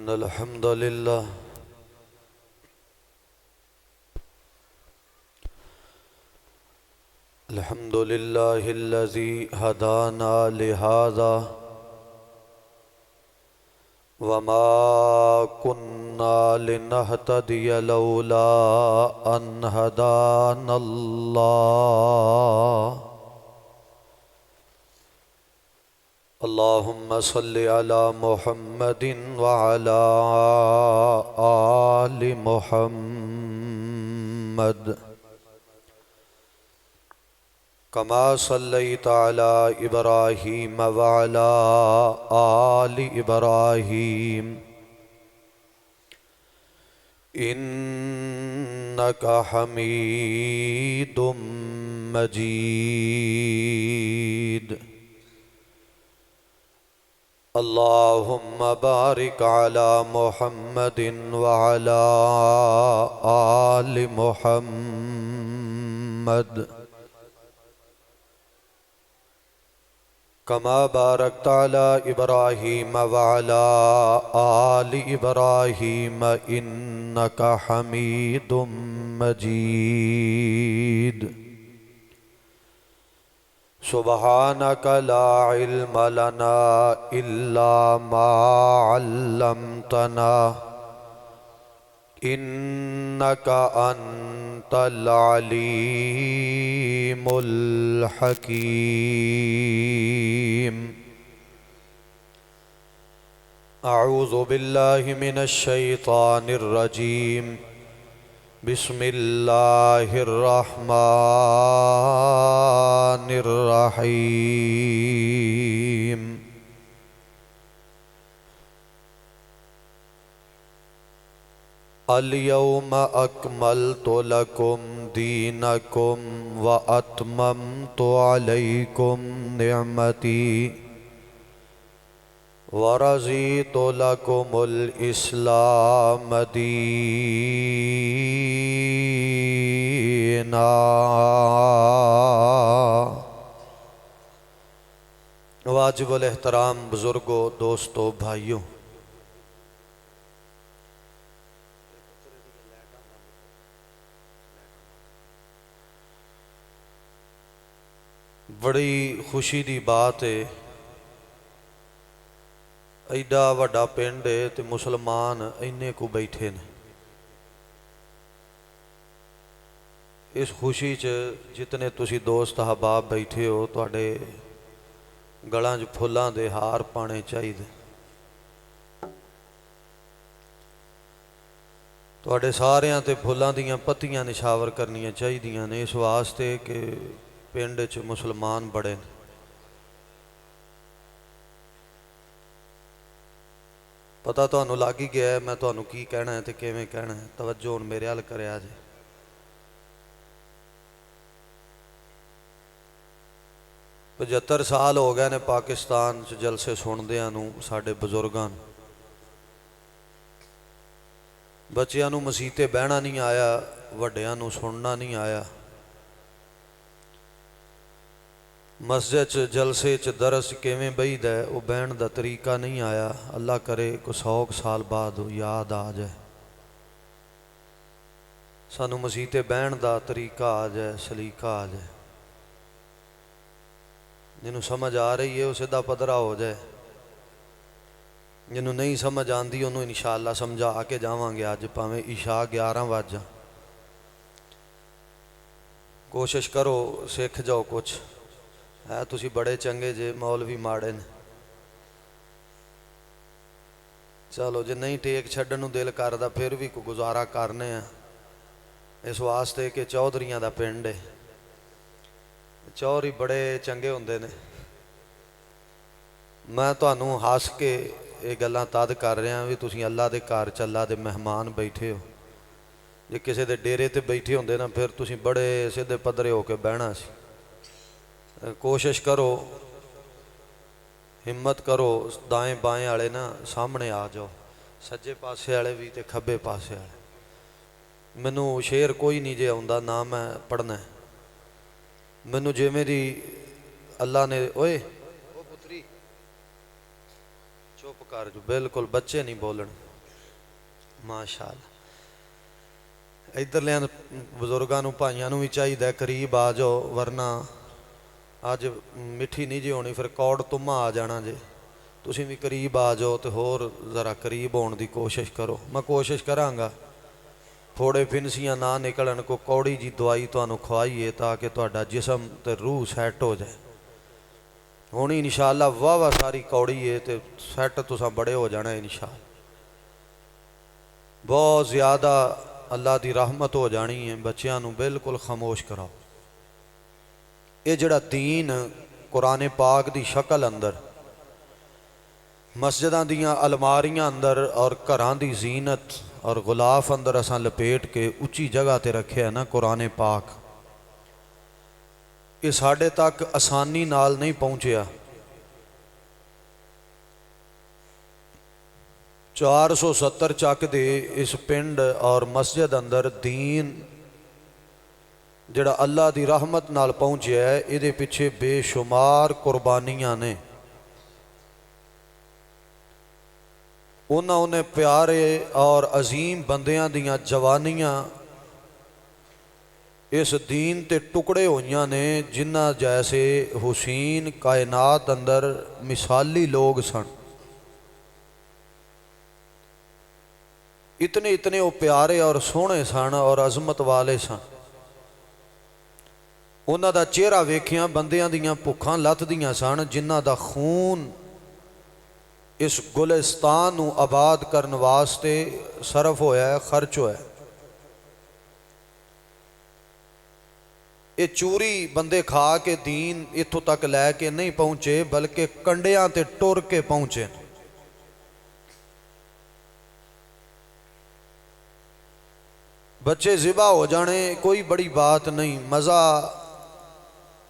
इन्नल हम्दुलिल्लाह अल्हम्दुलिल्लाहिल्लज़ी हदाना लिहाज़ा वमा कुन्ना लिनहतदिय लौला अन हदानल्लाह। अल्लाहुम्मा सल्लि अला मुहम्मदिन व अला आलि मुहम्मद कमा सल्लैता अला इब्राहीम व अला आलि इब्राहीम इन्नका हमीदुम मजीद। अल्लाहुम्मा बारिक अला मुहम्मदिन व अला आलि मुहम्मद कमा बारकता अला इब्राहीम व अला आलि इब्राहीम इन्नका हमीदुम मजीद। सुब्हानका ला इल्म लना इल्ला मा अल्लमतना इन्नका अंतल अलीमुल हकीम। अऊज़ु बिल्लाहि मिनश शैतानिर रजीम। बिस्मिल्लाहिर्रहमानिर्रहीम। अल-यौम अकमलतु लकुम दीनकुम व अतममतु अलैकुम निअमती व रज़ीतु लकुमुल इस्लाम दीना। वाजिबुल एहतराम बुजुर्गों, दोस्तों, भाइयों, बड़ी खुशी की बात है, एडा वड्डा पिंड है तो मुसलमान इन्ने को बैठे ने। इस खुशी च जितने तुसी दोस्त अहबाब बैठे हो, तुहाडे गलां च फुल्लां दे हार पाने चाहिए। तुहाडे सारियां ते फुल्लां दीयां पत्तियां निछावर करनियां चाहिए ने, इस वास्ते कि पिंड च मुसलमान बड़े ने। पता तुहानू लग ही गया मैं तुहानू की कहना है तो किवें कहना है। तवज्जो हुण मेरे हल करिया जे। 75 साल हो गए ने पाकिस्तान च जलसे सुनदियां नू, साडे बजुर्गां नू। बच्चियां नू मसीते बहना नहीं आया, वड्डियां नू सुनना नहीं आया। मस्जिद च जलसे च दरस किवें बहीदा है वो बहन का तरीका नहीं आया। अल्लाह करे को 100 साल बाद याद आ जाए, सानू मसीते बहन का तरीका आ जाए, सलीका आ जाए। जिन्हों समझ आ रही है वो सीधा पदरा हो जाए, जिन्हों नहीं समझ आती उन्होंने इंशाअल्लाह समझा के जावांगे। अज भावें इशा 11 वज, कोशिश करो सीख जाओ कुछ है। तुसी बड़े चंगे जे, मौलवी माड़े ने। चलो जे नहीं टेक छड्डण नूं दिल करदा फिर भी कोई गुजारा करने आ, इस वास्ते कि चौधरियां दा पिंड है। चौधरी बड़े चंगे हुंदे ने। मैं तुहानू हस के ये गल्लां तद कर रहा भी तुसी अल्लाह दे घर च अल्लाह दे मेहमान बैठे हो। जे किसी दे डेरे ते बैठे होंदे ना फिर तुसी बड़े सीधे पदरे होके बहना सी। कोशिश करो, हिम्मत करो, दाएं बाएं वाले ना सामने आ जाओ, सज्जे पासे वाले भी ते खब्बे पासे वाले। मैनू शेर कोई नहीं जे आउंदा, ना मैं पढ़ना। मैनू जिवें दी अल्लाह ने, ओए ओ पुत्री चुप कर जो, बिल्कुल बच्चे नहीं बोलन। माशाअल्लाह। इधरलियां बजुर्गों नूं भाइयों नूं भी चाहिए करीब आ जाओ, वरना अज मिठी नहीं जी होनी, फिर कौड़ तुम्मा आ जाना जे। तुसीं भी करीब आ जाओ तो होर ज़रा करीब होने की कोशिश करो। मैं कोशिश करांगा फोड़े फिनसियाँ ना निकलन, को कौड़ी जी दवाई तुहानूं खवाईए ताकि तुहाडा जिसम ते रूह सैट हो जाए। होनी इंशाअल्लाह वाह वाह सारी कौड़ी है तो सैट तुसां बड़े हो जाना इंशाअल्लाह। बहुत ज़्यादा अल्लाह की रहमत हो जानी है। बच्चों नूं बिल्कुल खामोश कराओ। ये जिहड़ा दीन कुरान पाक की शक्ल अंदर मस्जिदां दियां अलमारियां अंदर और घरां दी जीनत और गुलाफ अंदर असां लपेट के उच्ची जगह ते रखे है ना कुरान पाक, ये साढ़े तक आसानी नाल नहीं पहुँचया। 470 चक दे इस पिंड और मस्जिद अंदर दीन जिहड़ा अल्लाह की रहमत नाल पहुँचया है, इहदे पिछे बेशुमार कुर्बानियां ने। उन्होंने प्यारे और अजीम बंदियां दियां जवानियां इस दीन ते टुकड़े होइयां ने, जिन्ना जैसे हुसैन कायनात अंदर मिसाली लोग सन। इतने इतने वो प्यारे और सोहने सन और अजमत वाले सन। उन्हां दा चेहरा वेखिया बंदियां दियां भुखां लथदियां सन, जिन्हां दा खून इस गुलिस्तान नूं आबाद करने वास्ते सरफ होया है, खर्च होया है। ये चूरी बंदे खा के दीन इत्थों तक लैके नहीं पहुँचे, बल्कि कंडियां ते टुर के पहुँचे। बच्चे ज़िबा हो जाने कोई बड़ी बात नहीं, मज़ा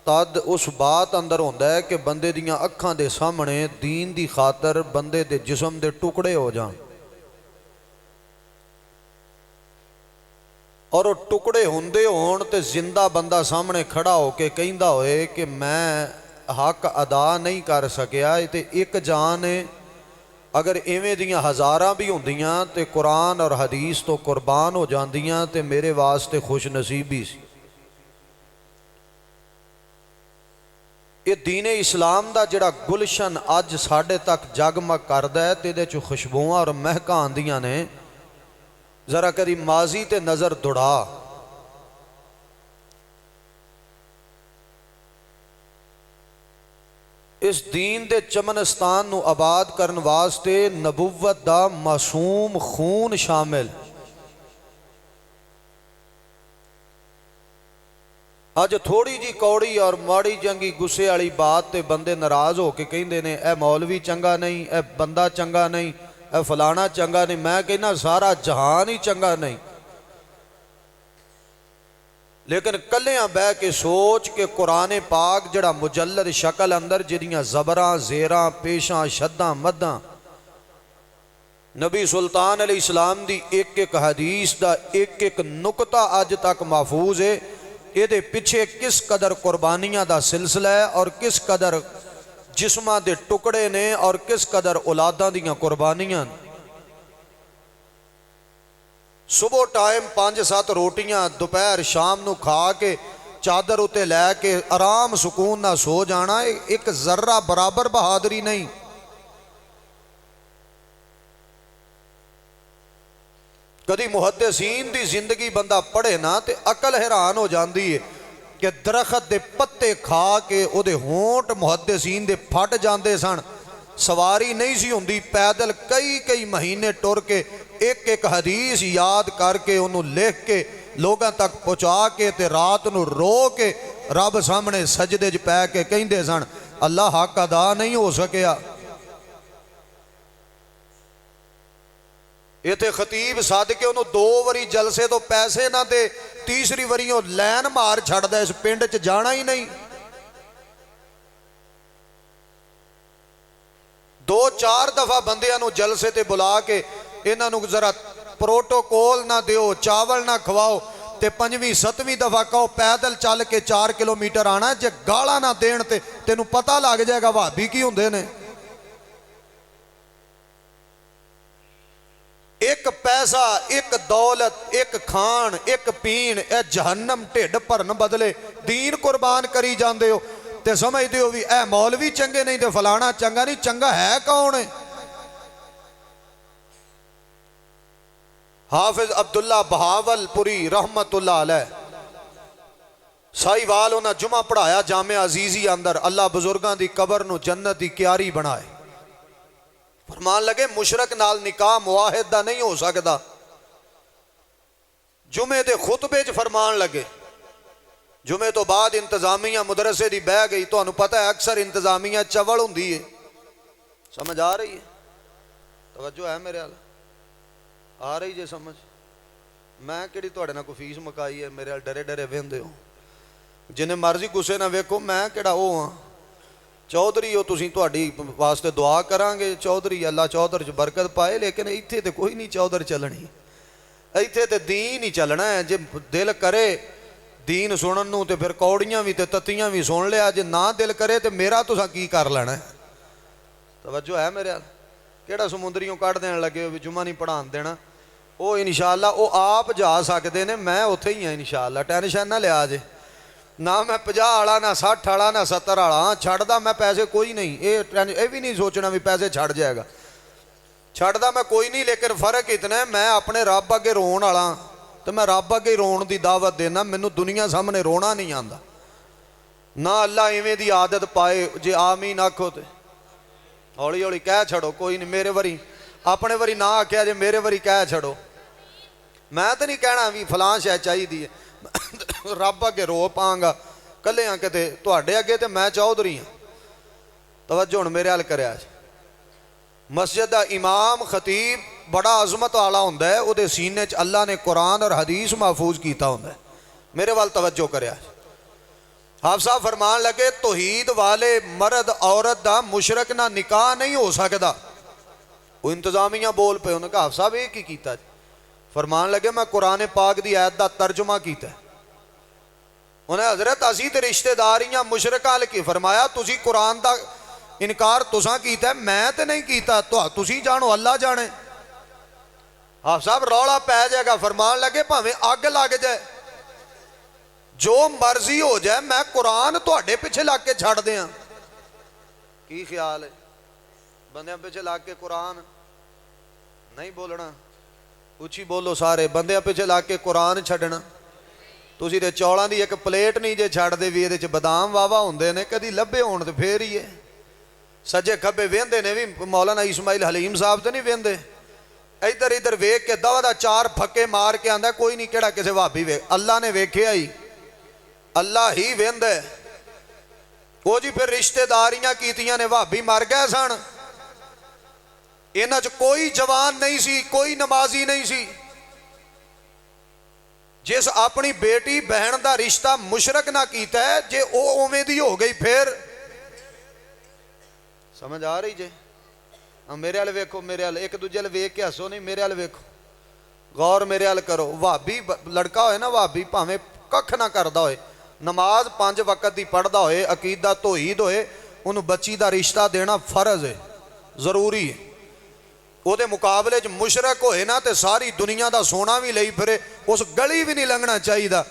तद उस बात अंदर होंदा है कि बंदे दियां अखां दे सामने दीन दी खातर बंदे दे जिस्म दे टुकड़े हो जान। और वो टुकड़े होंदे होण ते जिंदा बंदा सामने खड़ा होके कहंदा होए कि मैं हक अदा नहीं कर सकिया, ते एक जान है। अगर इवें दियां हज़ारां भी होंदियां ते कुरान और हदीस तो कुर्बान हो जांदियां ते मेरे वास्ते खुश नसीबी सी। ये दीन इस्लाम का जिहड़ा गुलशन अज साढ़े तक जगमग करदा है, तो इहदे च खुशबुआं और महकां आंदियां ने। जरा कदी माजी ते नज़र दौड़ा। इस दीन दे चमनस्तान नूं आबाद करने वास्ते नबुव्वत दा मासूम खून शामिल। अज थोड़ी जी कौड़ी और माड़ी जंगी गुस्से वाली बात ते बंदे नाराज़ हो के कहंदे ने ए मौलवी चंगा नहीं, ए बंदा चंगा नहीं, ए फलाना चंगा नहीं। मैं कहना सारा जहान ही चंगा नहीं। लेकिन कलियां बह के सोच के कुरान पाक जड़ा मुजल्लद शक्ल अंदर जिहदियां ज़बरां ज़ेरां पेशां शद्दां मद्दां नबी सुल्तान अलैहिस्सलाम दी एक एक हदीस दा एक एक नुकता अज तक महफूज है। ये पिछे किस कदर कुर्बानियां दा सिलसिला है और किस कदर जिस्मां दे टुकड़े ने और किस कदर औलादां दियां कुर्बानियां। सुबह टाइम 5-7 रोटियां दोपहर शाम नूं खा के चादर उत्ते लैके आराम सुकून ना सो जाना, एक जर्रा बराबर बहादुरी नहीं। कदी मुहद्दिसीन दी जिंदगी बंदा पढ़े ना तो अकल हैरान हो जाती है कि दरखत के पत्ते खा के उहदे होंठ मुहद्दिसीन दे फट जाते सन। सवारी नहीं सी हुंदी, पैदल कई कई महीने टुर के एक एक हदीस याद करके उन्होंने लिख के लोगों तक पहुँचा के ते रात नूं रो के रब सामने सजदे च पै के कहंदे सन अल्लाह हक अदा नहीं हो सकिया। इत्थे खतीब सद के उन्होंने 2 वारी जलसे तो पैसे ना दे, तीसरी वारी लैन मार छड़दा, इस पिंड च जाना ही नहीं। 2-4 दफा बंदियां नूं जलसे ते बुला के इन्हां नूं जरा प्रोटोकॉल ना दिओ, चावल ना खवाओ, ते 5वीं-7वीं दफा कहो पैदल चल के 4 किलोमीटर आना। जे गाला ना देण ते तेनू पता लग जाएगा भाभी की हुंदे ने। एक पैसे पैसा, एक दौलत, एक खान, एक पीन, ए जहन्नम ढिड भरन बदले दीन कुर्बान करी जाते हो तो समझते हो भी ए मौलवी चंगे नहीं तो फलाना चंगा नहीं। चंगा है कौन है? हाफिज अब्दुल्ला बहावलपुरी रहमतुल्लाह अलैह साहिवाल उन्हें जुमा पढ़ाया जामिया अजीजी अंदर। अल्लाह बुजुर्गों की कबर नूं जन्नत की क्यारी बनाए। फरमान लगे मुशरक नाल निकाह मुआहिद दा नहीं हो सकता। जुमे के खुतबे च फरमान लगे, जुमे तो बाद इंतजामिया मदरसे की बह गई। तुहानूं पता है अक्सर इंतजामिया चवल हुंदी है। समझ आ रही है? तवज्जो है मेरे वाल? आ रही जे समझ? मैं किहड़ी तुहाडे नाल कोई फीस मुकाई है? मेरे वाल डरे डरे वेंदे हो। जिन्हें मर्जी गुस्से ना वेखो, मैं किहड़ा वो हाँ चौधरी हो तुसीं, तुहाडी वास्ते दुआ करांगे चौधरी, अल्लाह चौधर च बरकत पाए। लेकिन इत्थे तो कोई नहीं चौधर चलनी, इत्थे तो दीन ही चलना है। जे दिल करे दीन सुनन नूं ते फिर कौड़ियां भी ते तत्तियां भी सुन लिया। जे ना दिल करे तो मेरा तुसां की कर लेना है? तवज्जो है मेरे? किहड़ा समुंदरियों कढ़ देण लगे हो भी जुमा नहीं पढ़ान देना? वो इंशाअल्लाह वो आप जा सकते हैं, मैं उत्थे ही हाँ इंशाअल्लाह। टेंशन ना लिया जे, ना मैं 50 वाला ना 60 वाला ना 70 वाला। हाँ छड्डदा मैं पैसे कोई नहीं, ये भी नहीं सोचना भी पैसे छड़ जाएगा। छड्डदा मैं कोई नहीं, लेकिन फर्क इतना है मैं अपने रब अगे रोन वाला तो मैं रब अगे रोन की दावत देना। मैनू दुनिया सामने रोना नहीं आता ना। अल्लाह इवें दी आदत पाए। जे आमीन आखो तो हौली हौली कह छड़ो, कोई नहीं। मेरे वारी अपने वारी ना आख्या जे मेरे वारी कह छड़ो। मैं तो नहीं कहना भी फलां शै चाहिए है। रब अगे रो पांगा कले हाँ किते तुहाडे अगे तो मैं चौधरी हाँ। तवज्जो हुण मेरे हाल करिया। मस्जिद का इमाम खतीब बड़ा अजमत वाला हुंदा है, उहदे सीने च अल्लाह ने कुरान और हदीस महफूज किया हुंदा है। मेरे वाल तवज्जो करिया। हाफ़िज़ साहब फरमान लगे तौहीद वाले मर्द औरत का मुशरक ना निकाह नहीं हो सकता। वो इंतजामिया बोल पे, उन्होंने कहा हाफ़िज़ साहब ये की कीता? फरमान लगे मैं कुरान पाक की आयत का तर्जुमा किया। उन्हें हजरत असी तो रिश्तेदारियां मुशरकां की फरमाया तुसी कुरान का इनकार तुसां कीता, मैं तो नहीं कीता, तुसी जानो अल्लाह जाने। हाफ़िज़ साहब रौला पै जाएगा। फरमान लगे भावें अग लग जाए, जो मर्जी हो जाए, मैं कुरान तुहाडे पिछे लग के छड़ दियां। की ख्याल है? बंदियां पिछे लग के कुरान नहीं बोलना? उची बोलो सारे, बंदियां पिछे लग के कुरान छड़ना? तुसीं ते चौलों की एक प्लेट नहीं जे छड़दे भी इहदे च बादाम वावा हुंदे ने, कदी लभे होण ते फेर ही है। सज्जे खब्बे वेंदे ने भी मौलाना इस्माइल हलीम साहब तो नहीं वेंदे। इधर इधर वेख के दवा दा 4 फक्के मार के आंदा कोई नहीं किहड़ा किसी भाभी वे। अल्लाह ने वेख्या ही, अल्लाह ही वेंदा है। वो जी फिर रिश्तेदारियां कीतियां ने, भाभी मर गए सन, इन्हां च कोई जवान नहीं सी, कोई नमाजी नहीं सी। जिस अपनी बेटी बहन का रिश्ता मुशरक ना कीता है, जे वो उवें दी हो गई फिर समझ आ रही जे? मेरे वाल वेखो, मेरे वाल एक दूजे वाल वेख के हसो नहीं, मेरे वाल वेखो, गौर मेरे वाल करो। भाभी लड़का होए ना, भाभी भावें कख ना करदा होए, नमाज 5 वक्त की पढ़दा होए, अकीदा तौहीद होए, उन्होंने बच्ची का रिश्ता देना फर्ज है, जरूरी है। ਉਹਦੇ मुकाबले च मुशरक होए ना तो सारी दुनिया का सोना भी लई फिरे, उस गली भी नहीं लंघना चाहिए।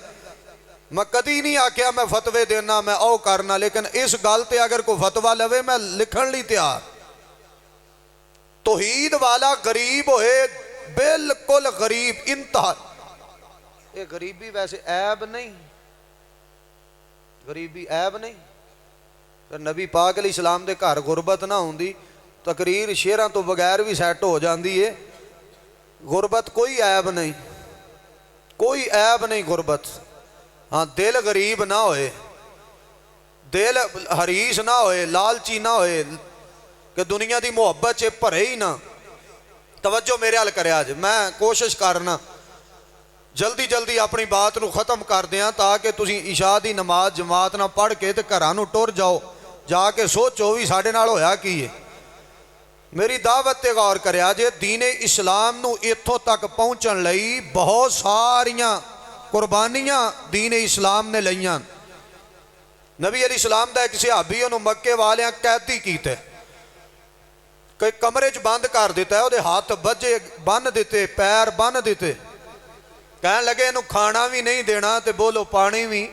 मैं कदी नहीं आख्या मैं फतवे देना, मैं ओ करना, लेकिन इस गल ते अगर कोई फतवा लवे मैं लिखण लई तैयार। तौहीद वाला गरीब होए, बिल्कुल गरीब इंतहा। ये गरीबी वैसे ऐब नहीं, गरीबी ऐब नहीं। तो नबी पाक अलैहि सलाम दे घर गुरबत ना होंदी, तकरीर शेरां तो बगैर भी सैट हो जाती है। गुरबत कोई ऐब नहीं, कोई ऐब नहीं गुरबत। हाँ दिल गरीब ना होए, दिल हरीस ना होए, लालची ना होए कि दुनिया की मुहब्बत च भरे ही ना। तवज्जो मेरे हाल करे। अज मैं कोशिश करना जल्दी जल्दी अपनी बात को ख़त्म कर दें ताकि तुसीं इशा की नमाज जमात ना पढ़ के तो घरां नूं टुर जाओ, जाके सोचो भी साडे नाल होया की है। मेरी दावत ते गौर करिया जे, दीने इस्लाम नूं इत्थों तक पहुँचण लई बहुत सारियां कुर्बानियां दीने इस्लाम ने लईयां। नबी अलैहि सलाम दा एक सहाबी उन्होंने मक्के वालियां कैदी कीते, कई कमरे च बंद कर दिता है, ਉਹਦੇ हथ बजे बन दिते, पैर बन दिते, कहन लगे इनू खाना भी नहीं देना तो बोलो पानी भी,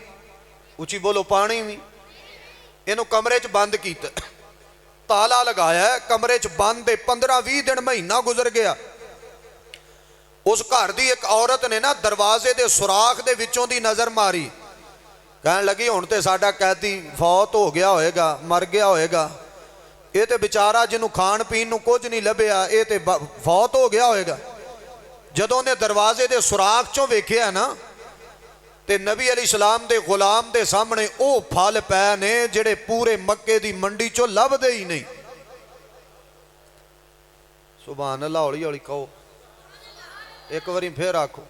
उची बोलो पानी भी, इनू कमरे च बंद किया, ताला लगाया, कमरे च बंद, 15-20 दिन महीना गुजर गया। उस घर की एक औरत ने ना दरवाजे के सुराख के विचों दी नज़र मारी, कहन लगी हुण ते साडा कैदी फौत हो गया होएगा, मर गया होएगा, ये तो बेचारा जिन्हों खाण पीण नूं कुछ नहीं लभ्या, ये तो फौत हो गया होएगा। जदों ने दरवाजे के सुराख चों वेखिया ना, ते नबी अली सलाम दे गुलाम दे सामने वो फल पै ने जिहड़े पूरे मक्के दी मंडी चों लभदे ही नहीं। सुभान अल्लाह, हौली हौली कहो, एक बारी फिर आखो,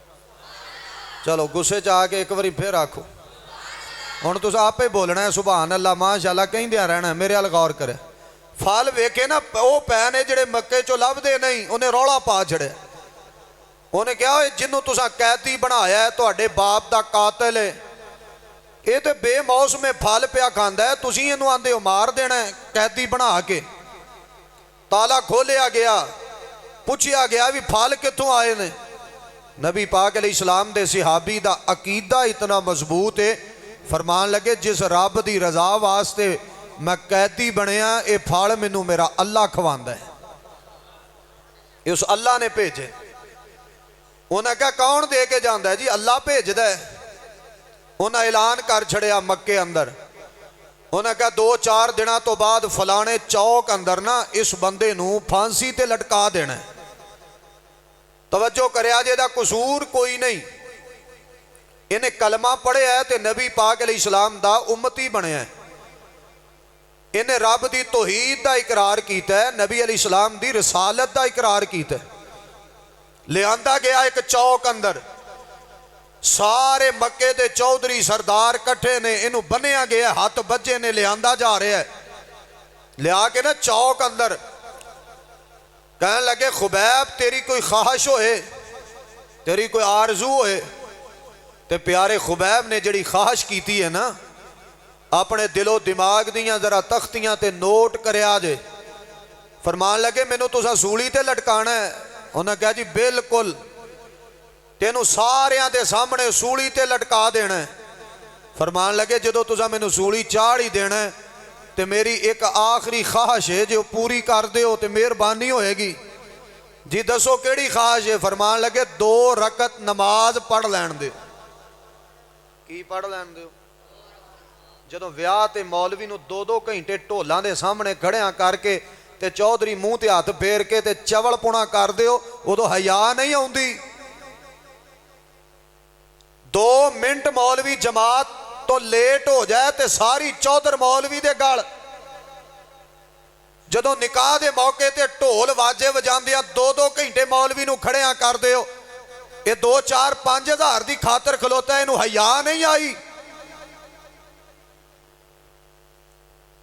चलो गुस्से च आके एक बारी फिर आखो। हुण तुसीं आपे बोलना है सुभान अल्लाह माशाअल्लाह कहिंदियां रहना, मेरे अल गौर करे। फल वेखे ना वो पै ने जिहड़े मक्के चों लभदे नहीं, उन्हें रौला पा छड़िया। उन्हें कहा जिन्हों तुसां कैदी बनाया है, तुहाडे बाप दा कातिल है, ये तो बेमौसमे फल पिया खांदा है, तुसीं इहनूं आंदे हो मार देना है कैदी बना के। ताला खोलिया गया, पुछया गया भी फल कित्थों आए ने। नबी पाक अलैहिस्सलाम दे सहाबी दा अकीदा इतना मजबूत है, फरमान लगे जिस रब दी रजा वास्ते मैं कैदी बनया, ये फल मैनू मेरा अल्लाह खवांदा है, उस अल्लाह ने भेजे। उन्हें कहा कौन दे के जाता है जी, अल्लाह भेजदा है। उन्हें ऐलान कर छड़िया मक्के अंदर, उन्हें कहा 2-4 दिनों तो बाद फलाने चौक अंदर ना इस बंदे नूं फांसी ते लटका देना है। तवज्जो करिया जे दा कसूर कोई नहीं, इन्हें कलमा पढ़िया है ते नबी पाक अलैहिस्सलाम दा उम्मती बनया है, इन्हें रब दी तौहीद दा इकरार कीता है, नबी अलैहिस्सलाम दी रिसालत दा इकरार कीता है। लियांदा गया एक चौक अंदर, सारे मक्के दे चौधरी सरदार कट्ठे ने, इनू बनिया गया, हाथ बजे ने, लियांदा जा रहा है। लिया के ना चौक अंदर कहन लगे खुबैब तेरी कोई ख्वाहिश होए, तेरी कोई आरजू होए। ते प्यारे खुबैब ने जिहड़ी ख्वाहिश कीती है ना, अपने दिलो दिमाग दियां जरा तख्तियां ते नोट करया जे। फरमान लगे मैनू तुसां सूली ते लटकाना है। उन्हें कहा जी बिल्कुल, तेनू सारियां दे सामने सूली ते लटका देना है। फरमान लगे जो तुसां मैनू सूली चाढ़ ही देना है तो मेरी एक आखिरी ख्वाहिश है जो पूरी कर दो तो मेहरबानी होएगी। जी दसो केड़ी ख्वाहिश है। फरमान लगे 2 रकत नमाज पढ़ लैन दे। की पढ़ लैन दो? जदों विआह ते मौलवी नूं 2-2 घंटे ढोलां दे सामने खड़िया करके ते चौधरी मूँह ते हथ फेर के ते चवल पुणा कर दिओ, उदों हया नहीं आउंदी। 2 मिनट मौलवी जमात तो लेट हो जाए तो सारी चौधर मौलवी दे गल। जदों निकाह दे मौके ते ढोल वाजे वजांदियां 2-2 घंटे मौलवी नूं खड़िया कर दिओ, ये 2-4-5 हज़ार की खातर खलोता, इनू हया नहीं आई।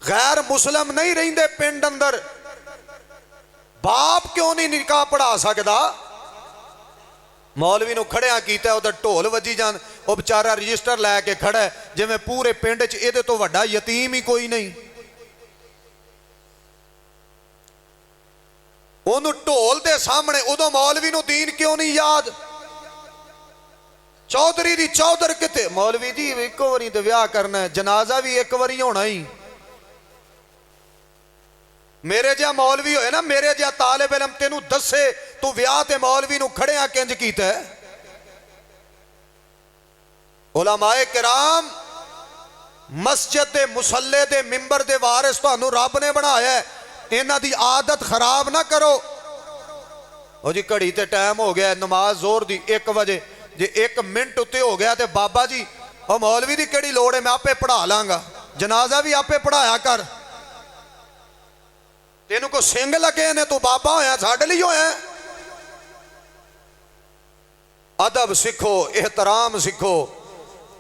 गैर मुसलम नहीं रहिंदे पिंड अंदर, बाप क्यों नहीं निकाह पढ़ा सकता? मौलवी नूं खड़िया कीता, उधर ढोल वजी जान, वो बेचारा रजिस्टर लैके खड़ा है जिवें पूरे पिंड च इहदे तो वड्डा यतीम ही कोई नहीं। उन्होंने ढोल दे सामने उदों मौलवी नूं दीन क्यों नहीं याद? चौधरी दी चौधर किते? मौलवी जी एक बारी तो विआह करना है, जनाजा भी एक बारी होना ही। मेरे जिहा मौलवी होए ना, मेरे जिहा तालिब इलम तेनू दसे तू विआह ते मौलवी नूं खड़िया किंज कीता है। उलमाए किराम मस्जिद दे मुसल्ले दे मिंबर दे वारिस तुहानू रब ने बनाया है, इन्हां दी आदत खराब ना करो। ओ जी घड़ी ते टाइम हो गया नमाज जोर दी 1 बजे, जे 1 मिनट उत्ते हो गया तो बाबा जी और मौलवी दी केड़ी लोड़ है, मैं आपे पढ़ा लांगा, जनाजा भी आपे पढ़ाया कर। तेनू को सिंह लगे ने, तू बाबा होया साडे लई होया। अदब सीखो, एहतराम सीखो,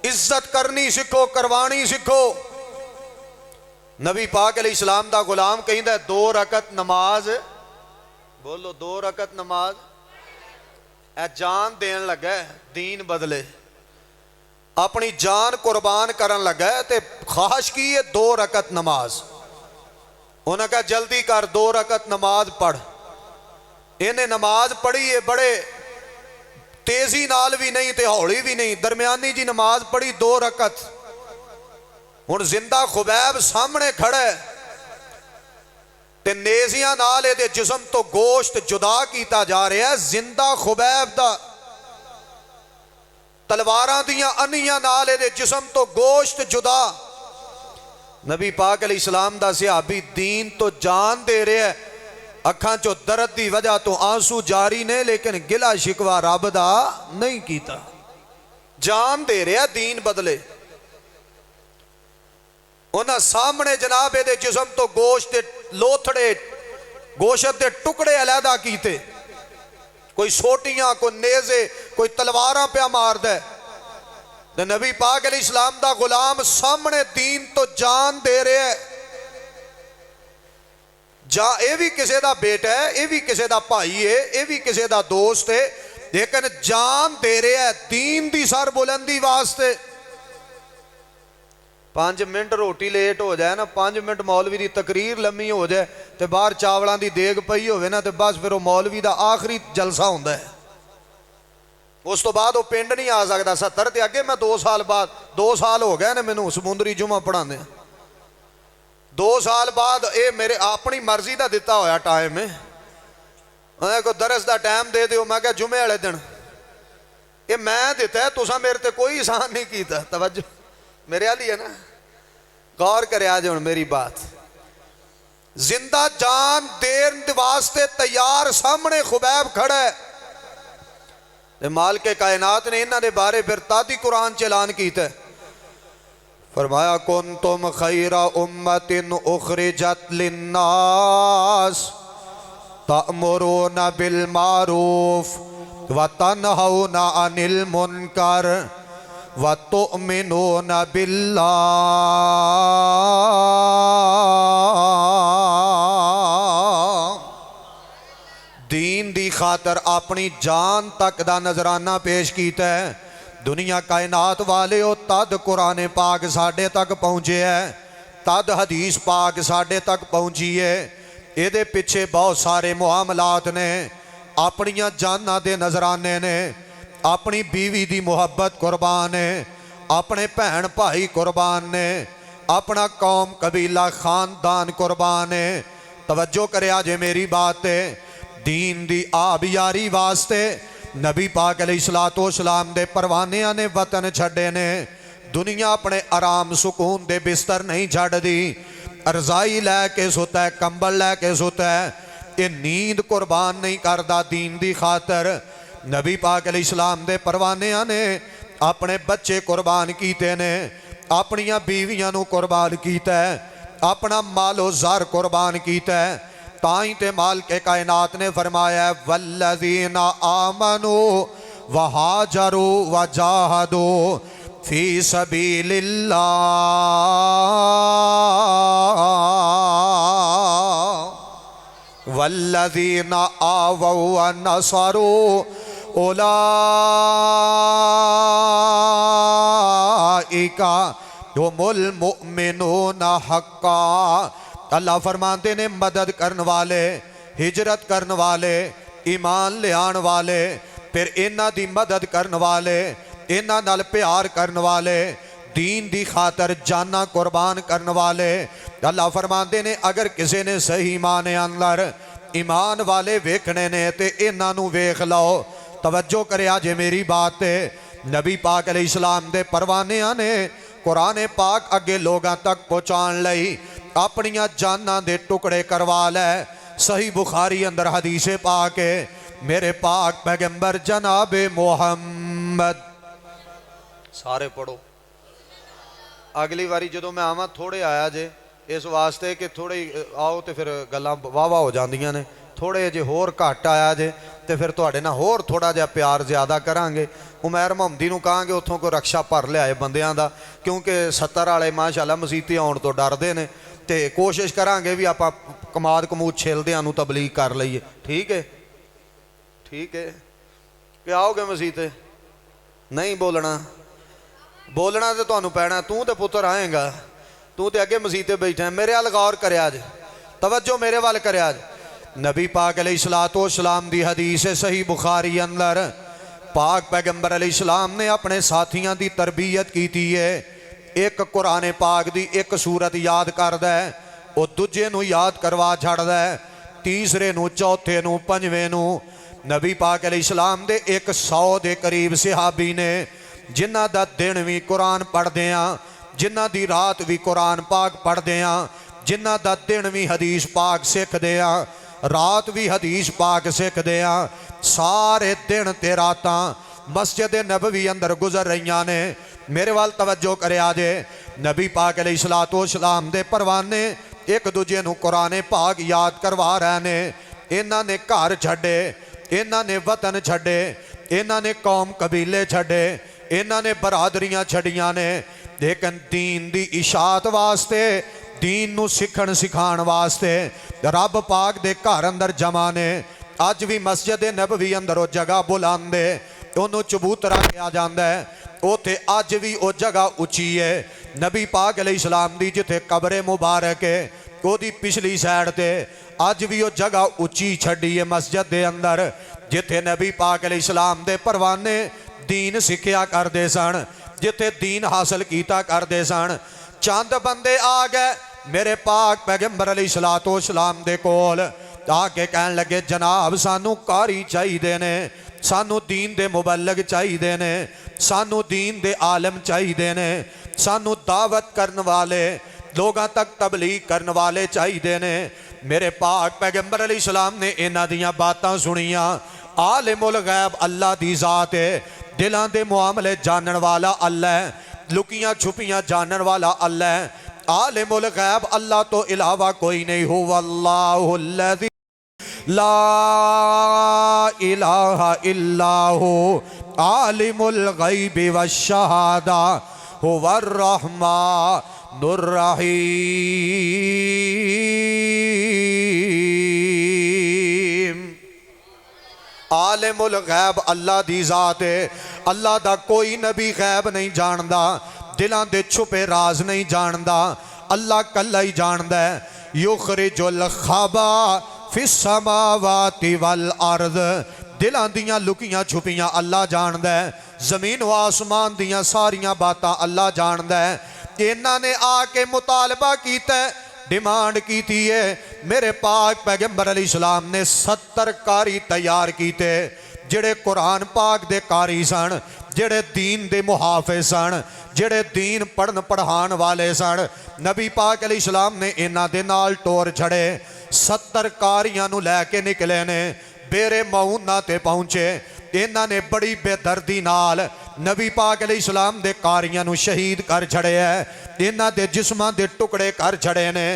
इज्जत करनी सीखो, करवानी सीखो। नबी पाक अलैहिस्सलाम दा गुलाम कहिंदा 2 रकत नमाज, बोलो 2 रकत नमाज, ए जान देन लगा, दीन बदले, अपनी जान कुर्बान करन लगा। ते ख्वाहिश की है 2 रकत नमाज। उन्हें कहा जल्दी कर 2 रकत नमाज पढ़। इन्हें नमाज पढ़ी है, बड़े तेजी नाल भी नहीं ते हौली भी नहीं, दरम्यानी जी नमाज पढ़ी 2 रकत। हुण जिंदा खुबैब सामने खड़ा है ते नेज़ियां नाल इहदे जिस्म तो गोश्त जुदा किया जा रहा है। जिंदा खुबैब दा तलवारां दियां अनियां नाल इहदे जिस्म तो गोश्त जुदा। नबी पाक अलैहिस्सलाम दा सहाबी दीन तो जान दे रहा है, अखां चो दर्द की वजह तो आंसू जारी ने, लेकिन गिला शिकवा रब दा नहीं कीता। जान दे रहा दीन बदले। उन्हें सामने जनाब दे जिस्म तो गोश्त के लोथड़े, गोश्त के टुकड़े अलहदा कीते। कोई सोटियां, कोई नेज़े, कोई तलवारां पे मार दे। नबी पाक अलैहिस्सलाम दा गुलाम सामने दीन तो जान दे रहा है। जा ये भी किसी का बेटा है, ये भी किसी का भाई है, ये भी किसी का दोस्त है, लेकिन जान दे रहा है दीन की सर बुलंदी वास्ते। 5 मिनट रोटी लेट हो जाए ना, 5 मिनट मौलवी की तकरीर लम्मी हो जाए तो बाहर चावलों की देग पई होवे ना, तो बस फिर वो मौलवी का आखिरी जलसा होंदा है। उस तो बाद वो पिंड नहीं आ सकता। 70 ते अगे मैं 2 साल बाद, 2 साल हो गए ने मैनू समुंदरी जुमा पढ़ाने। 2 साल बाद ये मेरे अपनी मर्जी का दिता होया टाइम है। उन्हें को दरस का टाइम दे दो, मैं क्या जुमे वाले दिन ये मैं दिता है, तुसा मेरे ते कोई एहसान नहीं किया। तवज्जो मेरे वाली है ना, गौर करे आज हुण मेरी बात। जिंदा जान देने वास्ते तैयार सामने खुबैब खड़ा है। माल के कायनात ने इन्हां दे बारे फिर तादी कुरान च ऐलान कीता, फरमाया कुंतुम खैरा उम्मतिन उखरिजत लिन्नास तअमुरूना बिल मारूफ व तनहौना अनिल मुनकर व तुअमिनूना बिल्लाह। दीन दी खातर अपनी जान तक दा नजराना पेश किया है। दुनिया कायनात वाले हो, तद कुरान पाक साढ़े तक पहुँचे है, तद हदीस पाक साढ़े तक पहुँची है। ये पिछे बहुत सारे मुआमलात ने, अपनिया जाना दे नजराने ने, अपनी बीवी दी मुहब्बत कुर्बान ने, अपने भैन भाई कुर्बान ने, अपना कौम कबीला खानदान कुर्बान ने। तवज्जो करे जे मेरी बात है। दीन दी आब यारी वास्ते नबी पाक अलैहिस्सलाम दे परवानिया ने वतन छड़े ने। दुनिया अपने आराम सुकून दे बिस्तर नहीं छड़ दी, रजाई लैके सुता है, कंबल लैके सुता है। ये नींद कुर्बान नहीं करता दीन दी खातर। नबी पाक अलैहिस्सलाम दे परवानिया ने अपने बच्चे कुर्बान कीते ने, अपनिया बीवियां नू कुर्बान कीता है, अपना मालो ज़र कुर्बान कीता है। ताई ते माल के कायनात ने फरमाया वल्लज़ीना आमनू वहाजरू वजाहदू फी सबीलिल्लाह वल्लज़ीना आवौ व नसरू उलाइका हुमुल मुमिनूना हक्का। अल्लाह फरमाते ने मदद करने वाले, हिजरत करने वाले, ईमान ले आने वाले, फिर इन्हां दी मदद करने वाले, इन्हां नाल प्यार करने वाले, दीन दी खातर जाना कुर्बान करने वाले। अल्लाह फरमाते ने अगर किसी ने सही ईमान अंदर ईमान वाले वेखने ने ते इन्हां नू वेख लो। तवज्जो करे जे मेरी बात है। नबी पाक अलैहिस्सलाम दे परवानिया ने कुरान पाक अगे लोगों तक पहुँचाने लई अपनिया जाना दे टुकड़े करवा लै। सही बुखारी अंदर हदीसे पाक है, मेरे पाक पैगंबर जनाबे मोहम्मद, सारे पढ़ो। अगली बारी जो मैं आवां थोड़े आया जे, इस वास्ते कि थोड़े आओ तो फिर गल्लां वाह हो जांदियां ने। थोड़े जे होर घट आया जे तो फिर तुहाडे नाल होर थोड़ा जिहा प्यार ज़्यादा करांगे। उमैर मोहम्मदी नूं कहांगे उत्थों कोई रक्षा भर लियाए बंदियां दा, क्योंकि 70 वाले माशाअल्लाह मसीती आउण तो डरदे ने। तो कोशिश करांगे भी आपां कमाद कमूद छिलदियां नूं तबलीग कर लईए। ठीक है, ठीक है कि आओगे मसीते? नहीं बोलना, बोलना तो तुहानूं पैना। तू तो पुत्तर आएगा, तू तो अगे मसीते बैठा। मेरे अल गौर करे अज तवज्जो मेरे वाल करे। आज नबी पाक अलैहिस्सलाम दी हदीस है सही बुखारी अंदर, पाक पैगंबर अलैहिस्सलाम ने अपने साथियों की तरबियत की है। एक कुरान पाक दी एक सूरत याद करदा है, वो दूजे नू याद करवा छड़दा है, तीसरे नू, चौथे नू, पंजवें नू। नबी पाक अलैहिस्सलाम दे 100 के करीब सहाबी ने जिन्हां दा दिन भी कुरान पढ़दे आ, जिन्हां दी रात भी कुरान पाक पढ़दे आ, जिन्हां दा दिन भी हदीस पाक सिखदे आ, रात भी हदीस पाक सिखदे आ। सारे दिन ते रातां मस्जिद नबवी अंदर गुजर रही ने। मेरे वाल तवज्जो करे। जे नबी पाक अलैहिस्सलाम दे परवाने एक दूजे नू कुरान पाक याद करवा रहे ने। इन्हां ने घर छड्डे, इन्हां ने वतन छड्डे, इन्हां ने कौम कबीले छड्डे, इन्हां ने बरादरियां छड़ियां ने, लेकिन दीन दी इशात वास्ते, दीन नू सिखण सिखाण वास्ते रब पाक दे घर अंदर जमा ने। अज भी मस्जिद नबवी अंदर वो जगह बुलांदे, उन्होंने चबूतरा कहा जाता है, उथे अज भी वो जगह उची है। नबी पाक अलैहिस्सलाम दी जिथे कब्रे मुबारक है, ओदी पिछली साइड ते अज भी वो जगह उची छड़ी है मस्जिद के अंदर, जिथे नबी पाक अलैहिस्सलाम दे परवाने दीन सिखिया करते सन, जिथे दीन हासिल किया करते सन। चंद बंदे आ गए मेरे पाक पैगंबर अलैहिस्सलाम दे कोल, आके कहन लगे जनाब सानू कारी चाहिए ने, सानू दीन दे मुबल्लग चाहिए ने, सानू दीन दे आलम चाहिए ने, सानू दावत करने वाले, लोगों तक तबलीग करने वाले चाहिए ने। मेरे पाक पैगंबर अलैहिस्सलाम ने इन्हां दियां बातां सुनियां। आलिमुल गैब अल्लाह दी जात है, दिलों के मुआमले जानन वाला अल्लाह है, लुकियां छुपियां जानन वाला अल्लाह है। आलिमुल गैब अल्लाह तो इलावा कोई नहीं हो। वल्लाहुल्लज़ी ला इलाहा इल्लाहु आलिमुल गैबि वश्शहादा हुवर रहमानुर रहीम। आलिमुल गैब अल्लाह दी जात है। अल्लाह दा कोई नबी गैब नहीं जानदा, दिलों के छुपे राज नहीं जानदा, अल्लाह कल्ला ही जानदा है। युखरिजुल खबा फिस्समावाति वल अर्द, दिलों दियां लुकियां छुपियां अल्लाह जानदा है, जमीन व आसमान दियां सारियां बातां अल्लाह जानदा है। इन्हां ने आके मुतालबा कीता, डिमांड की है। मेरे पाक पैगंबर अलैहिस्सलाम ने 70 कारी तैयार किए, जेड़े कुरान पाक दे कारी सन, जेड़े दीन दे मुहाफिज सन, जेड़े दीन पढ़न पढ़ान वाले सन। नबी पाक अलैहिस्सलाम ने इन्हां दे नाल टोर छड़े, 70 कारियां नू लैके निकले ने। बेरे मऊना ते पहुंचे, इन्हां ने बड़ी बेदर्दी नाल नबी पाक अलैहिस्सलाम दे कारियां नू शहीद कर छड़े है। इन्हां दे जिस्मां दे टुकड़े कर छड़े ने।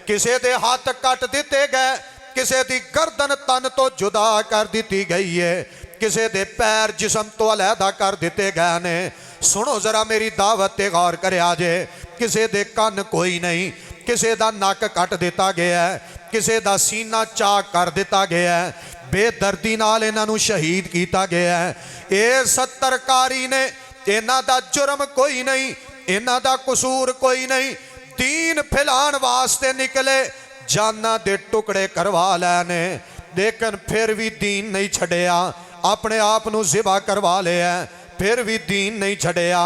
किसे दे हाथ कट दिते गए, किसे दी गर्दन तन तो जुदा कर दी गई है, किसे दे पैर जिस्म तो अलहदा कर दिते गए ने। सुनो जरा मेरी दावत ते गौर करे। जे किसे दे कन कोई नहीं, किसे दा नक कट दिता गया है, किसे दा सीना चाक कर दिता गया है, बेदर्दी नाल इन्हां नू शहीद किया गया है। ये 70 कारी ने, इन्हां दा जुर्म कोई नहीं, इन्हां दा कसूर कोई नहीं, दीन फैलाण वास्ते निकले, जाना दे टुकड़े करवा लैने, लेकिन फिर भी दीन नहीं छड़िया। अपने आप नू ज़िबा करवा लिया, फिर भी दीन नहीं छड़िया।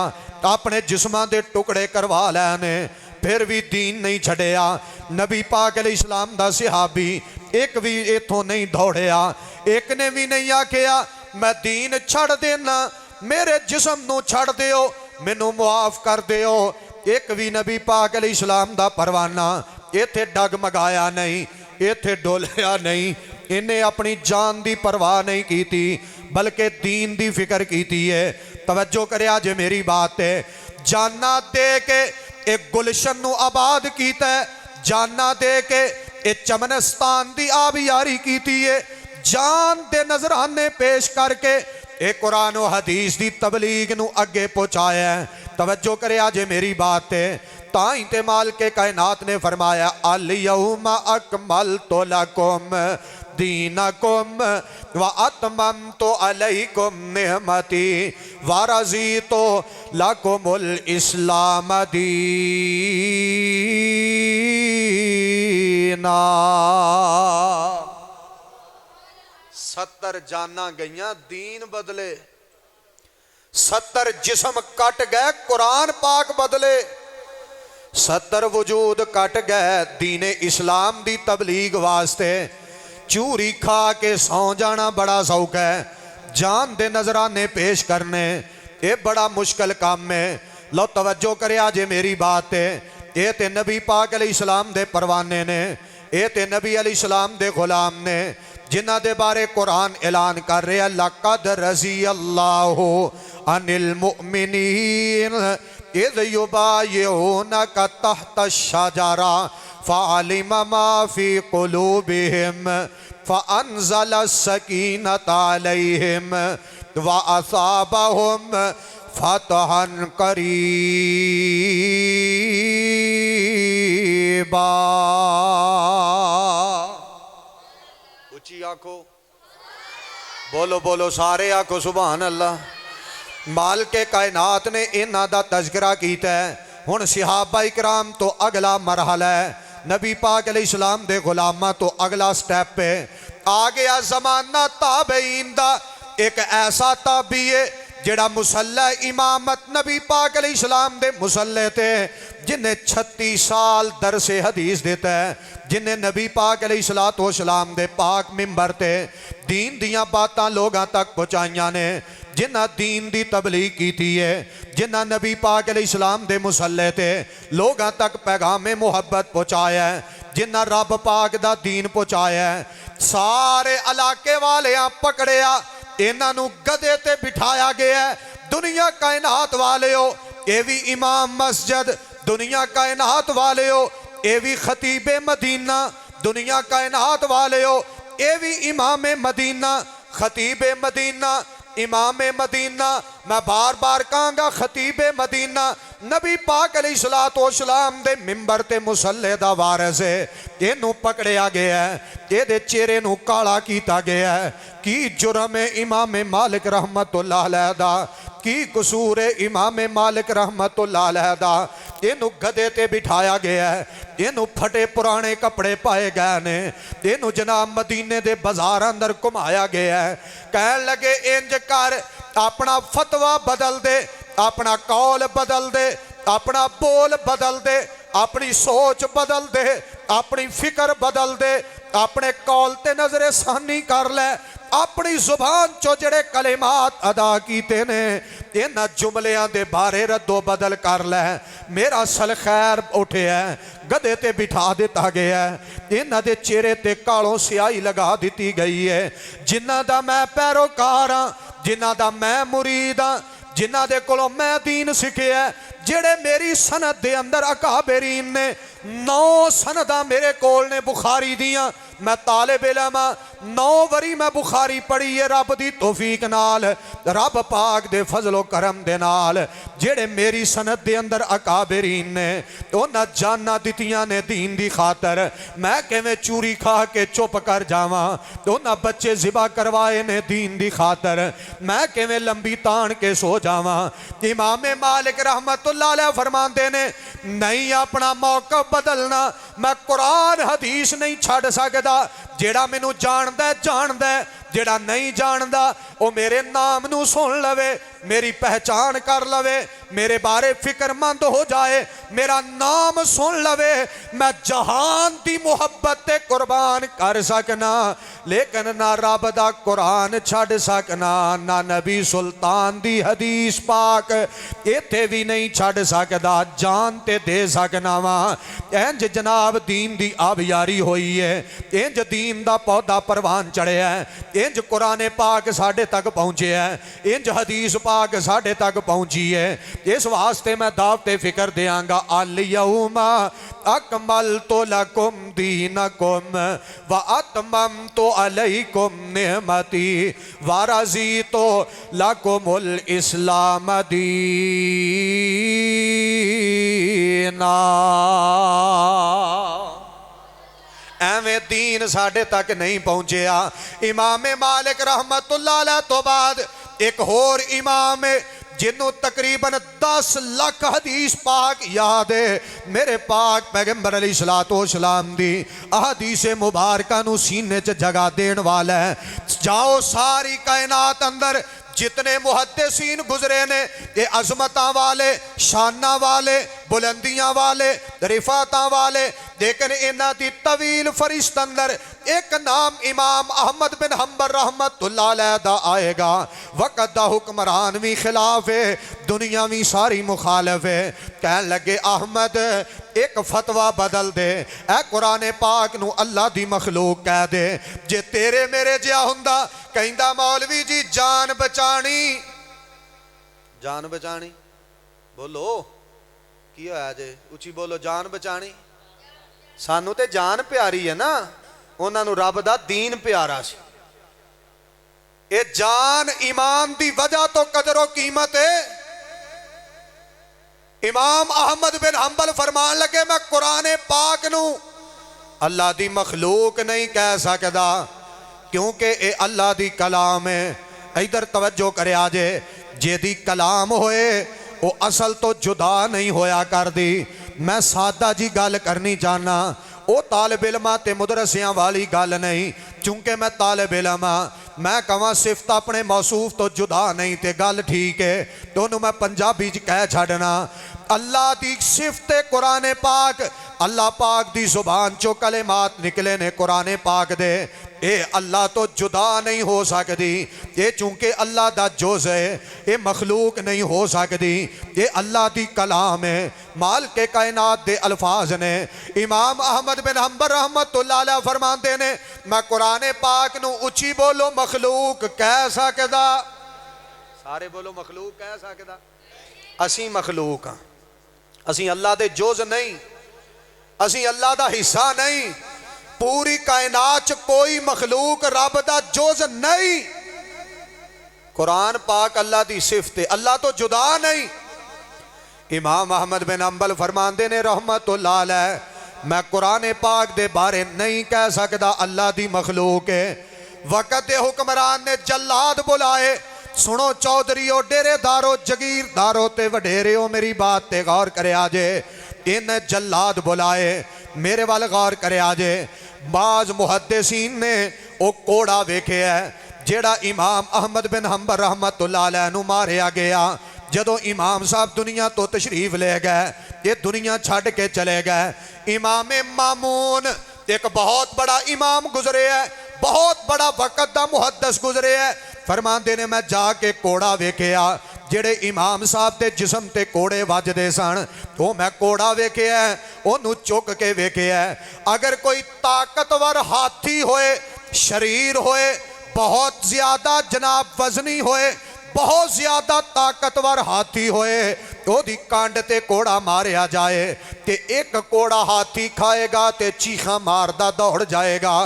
अपने जिस्मां दे टुकड़े करवा लैने, फिर भी दीन नहीं छड़िया। नबी पाक अलैहिस्सलाम दा सहाबी एक भी इथों नहीं दौड़िया, एक ने भी नहीं आखिया मैं दीन छड़ देना, मेरे जिस्म नू छड़ दिओ, मैनू मुआफ कर दिओ। एक भी नबी पाक अलैहिस्सलाम दा परवाना इत्थे डगमगाया नहीं, इत्थे डोलिया नहीं। इन्हें अपनी जान की परवाह नहीं की, बल्कि दीन की फिक्र की है। तवज्जो करे जे मेरी बात है। जाना दे के एक गुलशन नू आबाद कीता है, जाना दे के एक चमनस्तान की आबियारी की है, जान दे नजराने पेश करके एक कुरान व हदीस की तबलीग नू अगे पहुँचाया है। तवज्जो करे जे मेरी बात है। ताई ते माल के कायनात ने फरमाया अल यौमा अकमलतु लकुम दीनकुम व अतममतु अलैकुम निअमती व रज़ीतु लकुमुल इस्लाम दीन। 70 जाना गईयां दीन बदले, 70 जिस्म कट गए कुरान पाक बदले, 70 वजूद कट गए दीने इस्लाम दी तबलीग वास्ते। चूरी खा के सौ जाना बड़ा सौख है, जान दे नजराने पेश करने ये बड़ा मुश्किल काम है। लो तवज्जो करे जे मेरी बात है, ये ते नबी पाक अलैहिस्सलाम दे परवाने ने, ये ते नबी अलैहिस्सलाम दे गुलाम ने, जिन्हां दे बारे कुरान ऐलान कर रहा लक़द रज़ी अल्लाहु अनिल मुमिनीन इज़ युबायिऊनका तहत शजरा फ़अलिम मा फ़ी क़ुलूबिहिम फ़अन्ज़ल सकीनता अलैहिम व असाबहुम फ़तहन क़रीबा। ऊंची आंखो, बोलो बोलो सारे आंखो सुभान अल्लाह। माल के कायनात ने इन्हां दा तज़किरा कीता है। हुण सहाबा इकराम तो अगला मरहला है, नबी पाक अलैहिस्सलाम दे गुलामां तो अगला स्टैप है। आ गया जमाना ताबईन दा, एक ऐसा ताबी है जेड़ा मुसल्ला इमामत नबी पाक अलैहिस्सलाम दे मुसल्ले ते, जिन्हें 36 साल दरसे हदीस देता है, जिन्हें नबी पाक अलैहिस्सलाम दे पाक मिंबर ते दीन दियां बातां लोगां तक पहुँचाइयां ने, जिन्हां दीन दी तबलीग की है, जिन्हां नबी पाक अलैहिस्सलाम दे मुसल्ले ते लोगां तक पैगाम मुहब्बत पहुँचाया है, जिन्हां रब पाक दा दीन पहुँचाया है। सारे इलाके वालियां पकड़िया, इन्हों गधे ते बिठाया गया है। दुनिया कायनात वाले हो ये भी इमाम मस्जिद, दुनिया कायनात वाले हो ये भी खतीबे मदीना, दुनिया कायनात वाले हो ये भी इमाम मदीना, खतीबे मदीना, इमाम मदीना। मैं बार बार कहूँगा खतीबे मदीना नबी पाक अलैहिस्सलाम दे मिंबर ते मुसल्ले दा वारिस है। इनू पकड़िया गया है, ये चेहरे नू काला किया गया है। की जुर्म है इमाम मालिक रहमतुल्लाह अलैह दा, की कसूर है इमाम मालिक रहमतुल्लाह अलैह दा। इनू गधे ते बिठाया गया है, इनू फटे पुराने कपड़े पाए गए ने, इनू जनाब मदीने दे बाजार अंदर घुमाया गया है। कह लगे इंज कर, अपना फतवा बदल दे, अपना कौल बदल दे, अपना बोल बदल दे, अपनी सोच बदल दे, अपनी फिक्र बदल दे, अपने कौल ते नजरे सानी कर ले, अपनी जुबान चो जड़े कलिमात अदा कीते ने इन्हां जुमलियां दे बारे रद्दो बदल कर ले। मेरा सल खैर उठे है, गधे ते बिठा दिता गया है, इन्हां दे चेहरे ते कालों स्याही लगा दी गई है। जिन्हां दा मैं पैरोकार हाँ, जिन्हां दा मैं मुरीद हाँ, जिन्हां दे कोलों मैं दीन सीखिया, जेड़े मेरी सनद दे अंदर अकाबरीन ने 9 सनदा मेरे कोल ने बुखारी दियां। मैं तालिब इल्म हां, 9 वरी मैं बुखारी पढ़ी है रब दी तौफीक नाल, रब पाक दे फजलो करम दे नाल। जेड़े मेरी सनद दे अंदर अकाबरीन ने उन्हां जाना दितियां ने दीन दी खातर। मैं किवें चूरी खा के चुप कर जावां, उन्हां बच्चे जिबा करवाए ने दीन दी खातर। मैं किवें लंबी तान के सो जावां। इमाम मालिक रहमतुल्लाह अलैह फरमांदे ने नहीं अपना मौक़िफ़ बदलना, मैं कुरान हदीस नहीं छड़ सकदा। जेड़ा मैनू जानदा जानदा, जेड़ा नहीं जानदा वो मेरे नाम नू सुन लवे, मेरी पहचान कर लवे, मेरे बारे फिक्रमंद हो जाए, मेरा नाम सुन लवे। मैं जहान दी मुहब्बत ते कुर्बान कर सकना, लेकिन ना रब दा कुरान छड़ सकना, ना नबी सुल्तान दी हदीस पाक इत्थे भी नहीं छड़ सकदा। जान ते दे सकना वा। इंज जनाब दीन दी आबियारी हुई है, इंज दीन दा पौधा परवान चढ़िया है, इंज कुरान पाक साढ़े तक पहुँचे है, इंज हदीस पाक साढ़े तक पहुँची है। इस वास्ते मैं दावते फिक्र देंगा अल यौमा अकमलतु लकुम दीनकुम व अतममतु अलैकुम निअमती व रज़ीतु लकुमुल इस्लाम दीना। एवें दीन साढ़े तक नहीं पहुँचया। इमाम मालिक रहमतुल्लाह अलैह तो बाद एक होर इमाम है जिन्हों तकरीबन 10 लाख हदीस पाक याद है, मेरे पाक पैगंबर अलैहिस्सलाम दी अहदीस मुबारका नू सीने च जगह देने वाला है। जाओ सारी कायनात अंदर जितने मुहद्दिसीन गुजरे ने, ये अजमतां वाले, शाना वाले, बुलंदियां वाले, रिफातां वाले, लेकिन इन्हां दी तवील फरिश्त अंदर एक नाम इमाम अहमद बिन हंबल रहमतुल्लाह अलैह दा आएगा। वक़्त दा हुक्मरान भी खिलाफ है, दुनिया भी सारी मुखालिफ है। कहन लगे अहमद एक फतवा बदल दे, ए कुरान पाक नू अल्लाह दी मखलूक कह दे। जे तेरे मेरे जिहा हुंदा कहंदा मौलवी जी जान बचानी, जान बचानी बोलो की होया जे, उची बोलो जान बचानी। सानू ते जान प्यारी है ना, उन्होंने रब दा दीन प्यारा सी। ये जान ईमान दी वजह तो कदरो कीमत है। इमाम अहमद बिन हंबल फरमान लगे मैं कुरान पाक नू अल्लाह दी मखलूक नहीं कह सकदा, क्योंकि ये अल्लाह दी कलाम है। इधर तवज्जो करे आजे, जेदी कलाम होए वो असल तो जुदा नहीं होया कर दी। मैं सादा जी गल करनी चाहना, वो तालिब इल्मां ते मुदरसियां वाली गल नहीं, चूंकि मैं तालिब इल्म हाँ। मैं कहां सिफत अपने मौसूफ तो जुदा नहीं ते गल ठीक है, तो उन्होंने मैं पंजाबी च कह छड़ना। अल्लाह दी सिफत कुरान पाक, अल्लाह पाक दी जुबान चो कलेमात निकले ने कुरान पाक दे, ये अल्लाह तो जुदा नहीं हो सकती। ये चूंकि अल्लाह दा जुज़ है, ये मखलूक नहीं हो सकती, ये अल्लाह दी कलाम है, माल के कायनात दे अल्फाज ने। इमाम अहमद बिन हंबल रहमतुल्लाह अलैह फरमाते ने मैं कुरान पाक नू उची बोलो मखलूक कह सकदा। सारे बोलो मखलूक कह सकदा। असी मखलूक हाँ, असी अल्लाह दे जुज़ नहीं, असी अल्लाह दा हिस्सा नहीं। पूरी कायनात च कोई मखलूक रब दा जुज़ नहीं। कुरान पाक अल्लाह दी सिफत है, अल्लाह तो जुदा नहीं। इमाम अहमद बिन हंबल फरमांदे ने रहमतुल्लाह अलैह, मैं कुरान पाक दे बारे नहीं कह सकदा अल्लाह दी मखलूक है। वक़्त दे हुक्मरान ने जल्लाद बुलाए, सुनो चौधरीओ, डेरेदारो, जगीरदारो ते वडेरेओ, मेरी बात ते गौर करे आजे। इन जल्लाद बुलाए, मेरे वाल गौर करे आजे। बाज मुहद्दिसीन ने वो कोड़ा वेखे है जेड़ा इमाम अहमद बिन हंबल रहमतुल्लाह अलैह नू मारिया गया। जदों इमाम साहब दुनिया तो तशरीफ ले गए, ये दुनिया छड़ के चले गए। इमाम मामून एक बहुत बड़ा इमाम गुजरे है, बहुत बड़ा वक़्त दा मुहद्दिस गुजरे है। फरमांदे ने मैं जाके कोड़ा वेखिया, जेड़े इमाम साहब के जिसम ते कोड़े वजदे सन, वो मैं कोड़ा वेखिया, ओनू चुक के वेखिया। अगर कोई ताकतवर हाथी होए, शरीर होए, बहुत ज्यादा जनाब वजनी होए, बहुत ज्यादा ताकतवर हाथी होए, ओदी कांड ते कोड़ा मारिया जाए ते एक कोड़ा हाथी खाएगा ते चीखा मारदा दौड़ जाएगा,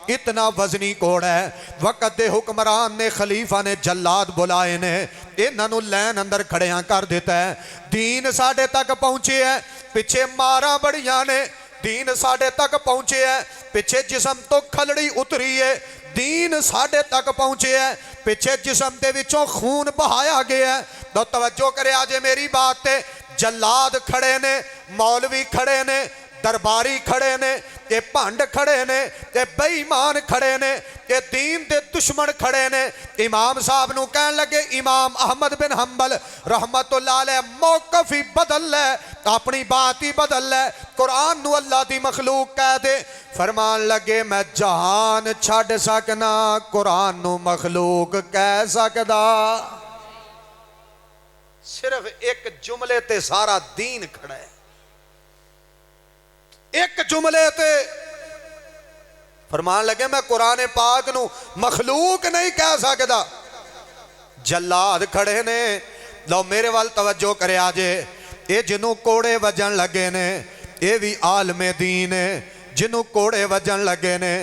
इतना वजनी कोड़ा है। वक़्त दे हुक्मरान ने, खलीफा ने जल्लाद बुलाए ने, इन्हों लैन अंदर खड़िया कर दिता है। दीन साढ़े तक पहुंचे है, पिछे मारा बड़िया ने, दीन साढ़े तक पहुंचे है, पिछे जिसम तो खलड़ी उतरी है। दीन साढ़े तक पहुंचे है, पिछे जिसम के विचों खून बहाया गया है। तो तवज्जो करे आजे मेरी बात ते। जल्लाद खड़े ने, मौलवी खड़े ने, दरबारी खड़े ने, ते भंड खड़े ने, ते बेईमान खड़े ने, ते दीन दे दुश्मन खड़े ने। इमाम साहब नू कहन लगे, इमाम अहमद बिन हंबल रहमतुल्लाह अलैह मौकफ ही बदल ले, अपनी बात ही बदल ले, कुरान नू अल्लाह दी मखलूक कह दे। फरमान लगे मैं जहान छड़ सकना, कुरान नू मखलूक कह सकदा। सिर्फ एक जुमले ते सारा दीन खड़ा है, एक जुमले ते। फरमान लगे मैं कुरान पाक नू मखलूक नहीं कह सकदा। जल्लाद खड़े ने, लो मेरे वाल तवज्जो करे आजे। ये जिन्हों कोड़े वजन लगे ने, ये भी आलमे दीन है। जिन्हों कोड़े वजन लगे ने,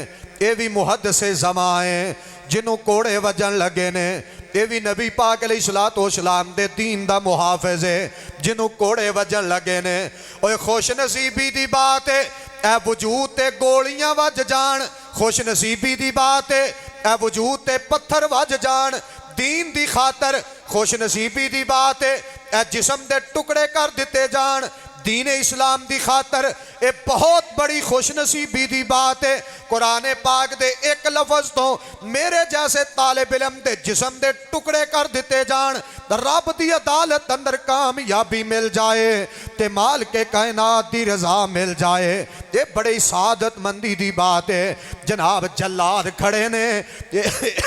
ये भी मुहद्दिसे ज़मा है। जिन्हों कोड़े वजन लगे ने, ये भी नबी पाक अलैहिस्सलाम दे दीन दा मुहाफिज है। जिन्हों कोड़े वजन लगे ने, ओए खुश नसीबी दी बात है, ए वजूद ते गोलियां वज जान। खुश नसीबी दी बात है, ए वजूद ते पत्थर वज जान। दीन दी खातर खुश नसीबी की बात है। ए जिस्म के टुकड़े कर दिते जान दीन इस्लाम की खातर, ये बहुत बड़ी खुश नसीबी की बात है। कुरान पाक दे एक लफज तो मेरे जैसे तालिब इल्म दे जिस्म के टुकड़े कर दिते जान, रब की अदालत अंदर कामयाबी मिल जाए ते माल के कायनात की रजा मिल जाए। ये बड़ी सादतमंदी की बात है। जनाब जल्लाद खड़े ने,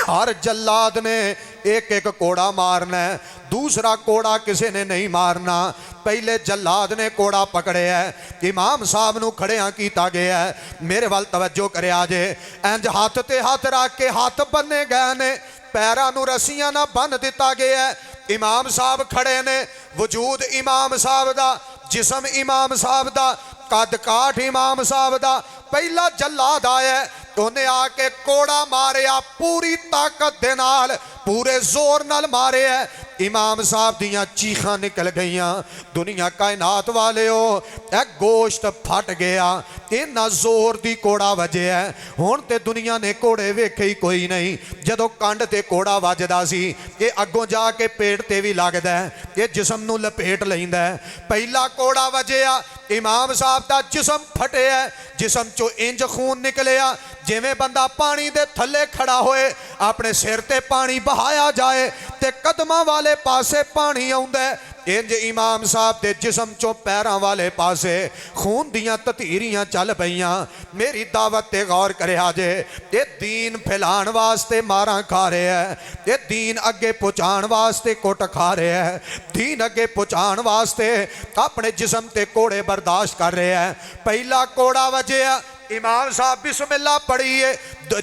हर जल्लाद ने एक एक कोड़ा मारना है, दूसरा कोड़ा किसी ने नहीं मारना। पहले जल्लाद ने कोड़ा पकड़े है, इमाम साहब नू खड़िया किया गया है। मेरे वाल तवज्जो करे जे, इंज हाथ ते हाथ रख के हाथ बन्ने गए ने, पैरां नू रस्सियां ना बन दिता गया है। इमाम साहब खड़े ने, वजूद इमाम साहब दा, जिस्म इमाम साहब दा, कद काठ इमाम साहब दा। पहला जल्लाद आया, उन्हें आके कोड़ा मारिया, पूरी ताकत दे नाल, पूरे जोर नाल मारे है। इमाम साहब दियां चीखां निकल गईयां, दुनिया कायनात वाले हो ए गोश्त फट गया, इन्ना जोर दी कोड़ा वजे है। हुण ते दुनिया ने कोड़े वेखे ही कोई नहीं। जदों कंड ते कोड़ा वजदा सी, ये अगों जाके पेट ते भी लगदा है, ये जिस्म नू लपेट लैंदा है। पहला कोड़ा वजया, इमाम साहब दा जिस्म फटे है, जिस्म चो इंज खून निकलिया जिवें बंदा पानी दे थल्ले खड़ा होए, अपने सिर ते पानी बहाया जाए ते कदमां वाले पासे पानी आउंदा है। इंज इमाम साहब के जिस्म चो पैरों वाले पासे खून दियां ततीरियां चल पईयां। मेरी दावत ते गौर करिया जे, ये दीन फैलाण वास्ते मारां खा रहे हैं, ये दीन अगे पहुँचाण वास्ते कुट खा रहे हैं, दीन अगे पहुँचाण वास्ते अपने जिस्म ते कोड़े बर्दाश्त कर रहे हैं। पहला कोड़ा वजया, इमाम साहब बिस्मिल्लाह पढ़ी है,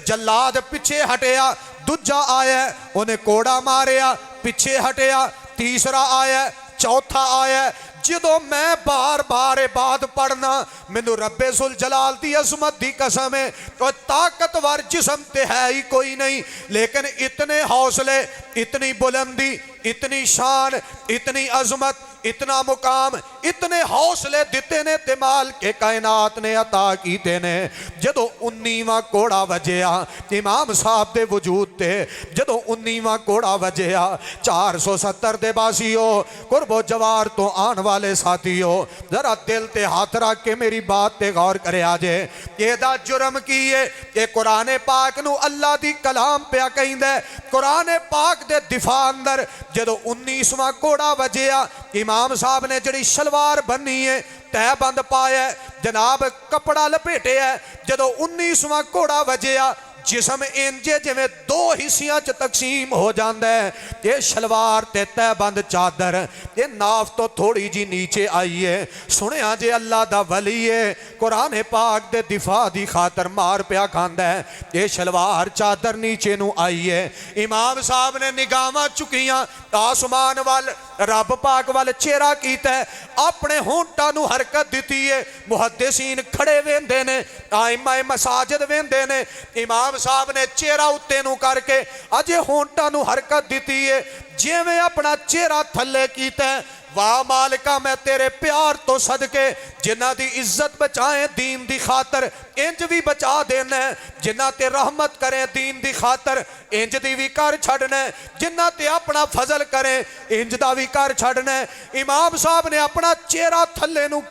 जल्लाद पिछे हटिया, दूजा आया उन्हें कोड़ा मारिया, पिछे हटिया, तीसरा आया, चौथा आया। जो मैं बार बार बात पढ़ना, मैनू रब्बे सुल जलाल दी अजमत दी कसम है, तो ताकतवर जिस्म ते है ही कोई नहीं, लेकिन इतने हौसले, इतनी बुलंदी, इतनी शान, इतनी अजमत, इतना मुकाम, इतने हौसले दिते ने ते माल के कायनात ने अता कीते ने। जदों 19वां कोड़ा वजया इमाम साहब दे वजूद ते, जदों 19वां कोड़ा वजया 470 दे बासियो, कुर्बो जवार तो आने वाले साथियों, जरा दिल ते हाथ रख के मेरी बात ते गौर करिया जे। एदा जुर्म की है, ये कुरान पाक नू अल्लाह दी कलाम पिया कहिंदा है। कुरान पाक दे दिफा अंदर जदों 19वां कोड़ा वजया, इमाम साहब ने जड़ी शलवार बन्नी है, तह बंद पाया, जनाब कपड़ा लपेटे है, जदों 19वां कोड़ा वजया जिस्म इंजे जिवें दो हिस्सियां च तकसीम हो जाता है। ये शलवार ते तह बंद चादर ये नाफ तो थोड़ी जी नीचे आई है। सुनिया जे अल्लाह दा वली है, कुरान पाक दे दिफा दी खातर मार पिया खांदा है, ये शलवार चादर नीचे नू आई है। इमाम साहब ने निगाहां चुकियां आसमान वाल, रब पाक वाल चेहरा कीता है, अपने होंठां नू हरकत दिती है। मुहद्दिसीन खड़े वेंदे ने, आइमा मसाजिद वेंदे ने, इमाम साहब ने चेहरा उत्ते नू करके अजे होंठां नू हरकत दिती है, जिवें अपना चेहरा थल्ले कीता है। वाह मालिका, मैं तेरे प्यार तो सदके जिन्हां दी इज्जत बचाए दीन दी खातर, इंज भी बचा देना है। जिन्हां ते रहमत करे दीन दी खातर, इंज दी भी कर छड़ना है। जिन्हां ते अपना फजल करे, इंज दा भी कर छड़ना है। इमाम साहब ने अपना चेहरा थल्ले नू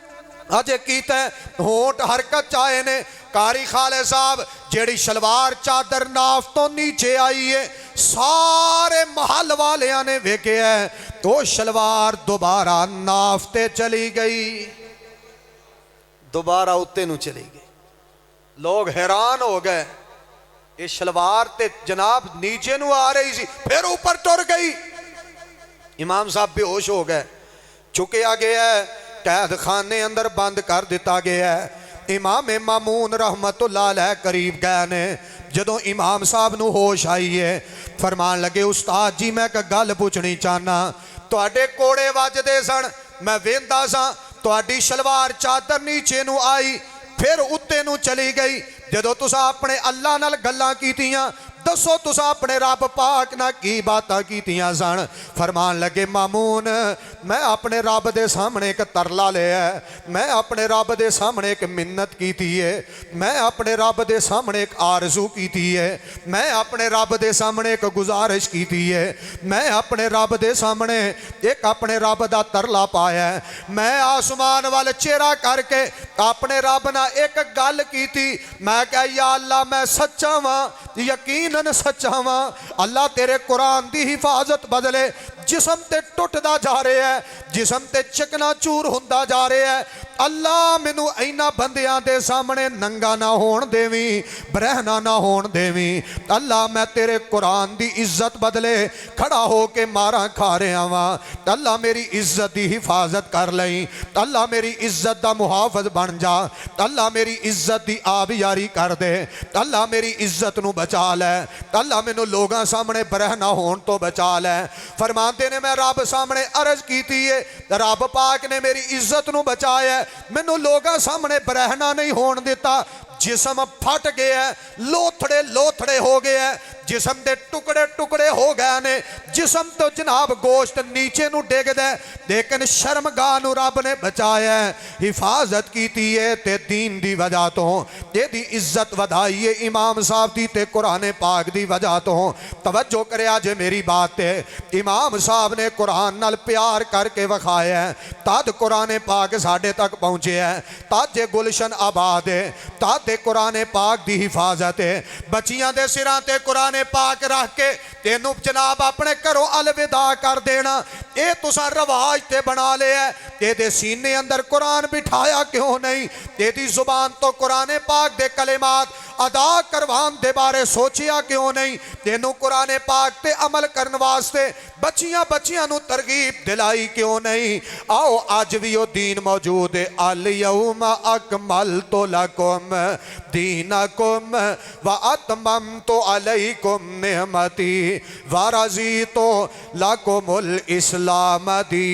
अजे कीता है, होंठ हरकत चाहे ने। कारी खाले साहब जेड़ी शलवार चादर नाफ तो नीचे आई है, सारे महल वालियां ने वेखे है, तो शलवार दोबारा नाफ ते चली गई, दोबारा उत्ते नू चली गई। लोग हैरान हो गए, ये शलवार ते जनाब नीचे नू आ रही सी, फिर ऊपर टुर गई। इमाम साहब बेहोश हो गए, चुकया गया है, कैद खाने अंदर बंद कर दिता गया है। इमाम मामून रहमतुल्लाह अलैह करीब गए ने, जदों इमाम साहब नू होश आई है, फरमान लगे उस्ताद जी मैं एक गल पुछनी चाहना, तुहाडे कोड़े वजदे सन, मैं वेंदा सा, तुहाडी शलवार चादर नीचे नू आई, फिर उत्ते नू चली गई। जदों तुसां अपने अल्लाह नाल गल्लां कीतियां, दसो तुसा अपने रब पाक ना की बातां कीतियां सन। फरमान लगे मामून मैं अपने रब दे सामने एक तरला लिया है, मैं अपने रब दे सामने एक मिन्नत कीती है, मैं अपने रब दे सामने एक आरजू कीती है, मैं अपने रब दे सामने एक गुजारिश कीती है, मैं अपने रब दे सामने एक अपने रब दा तरला पाया है। मैं आसमान वाल चेहरा करके अपने रब ना एक गल कीती, मैं कहा या अल्लाह मैं सच्चा वां, यकीनन सच्चा वां। अल्लाह तेरे कुरान दी हिफाजत बदले जिसम ते टुटदा जा रहा है, जिसम ते चिकना चूर हुंदा जा रहा है। अल्लाह मैनू इन्हां बंदियां दे सामने नंगा ना होण देवी, बरहना ना होण देवी। अल्लाह मैं तेरे कुरान दी इज्जत बदले खड़ा हो के मारा खा रहा वां। अल्लाह मेरी इज्जत दी हिफाजत कर लई, अल्लाह मेरी इज्जत दा मुहाफिज बन जा, अल्लाह मेरी इज्जत दी आबियारी कर दे, अल्लाह मेरी इज्जत नू बचा लै, अल्लाह मैनू लोगां सामने बरहना होण तो बचा लै। फरमाते ने मैं रब सामने अर्ज कीती है, रब पाक ने मेरी इज्जत नू बचाया, मैनू लोगां सामने बरहना नहीं होण दिता। जिसम फट गया, लोथड़े लोथड़े हो गया, जिसम के टुकड़े टुकड़े हो गए ने, जिसम तो जनाब गोश्त नीचे नू डिगदा, लेकिन शर्मगाह नू रब ने बचाया, हिफाजत की है ते दीन दी वजह तो एदी इज्जत वधाई है इमाम साहब दी ते कुरान पाक दी वजह तो। तवज्जो करिया जे मेरी बात है, इमाम साहब ने कुरान नाल प्यार करके विखाया है, तद कुरान पाक साढ़े तक पहुँचे है, तद जे गुलशन आबाद है, तद कुरान पाक दी हिफाजत है। बच्चियां दे सिरां ते कुरान पाक रख के तेनू जनाब अपने घरों अलविदा कर देना, ये तुसा रवाज ते बना लिया। तेरे सीने अंदर कुरान बिठाया क्यों नहीं? तेरी जुबान तो कुरान पाक दे कलिमात अदा करवान दे बारे सोचिया क्यों नहीं? तेनू कुरान पाक ते अमल करने वास्ते बच्चियां बच्चियां नू तरगीब दिलाई क्यों नहीं? आओ अज भी वो दीन मौजूद है। अल यौमा अकमलतु लकुम दीनकुम व अतममतु अलैकुम निअमती व रज़ीतु लकुमुल इस्लाम दीना।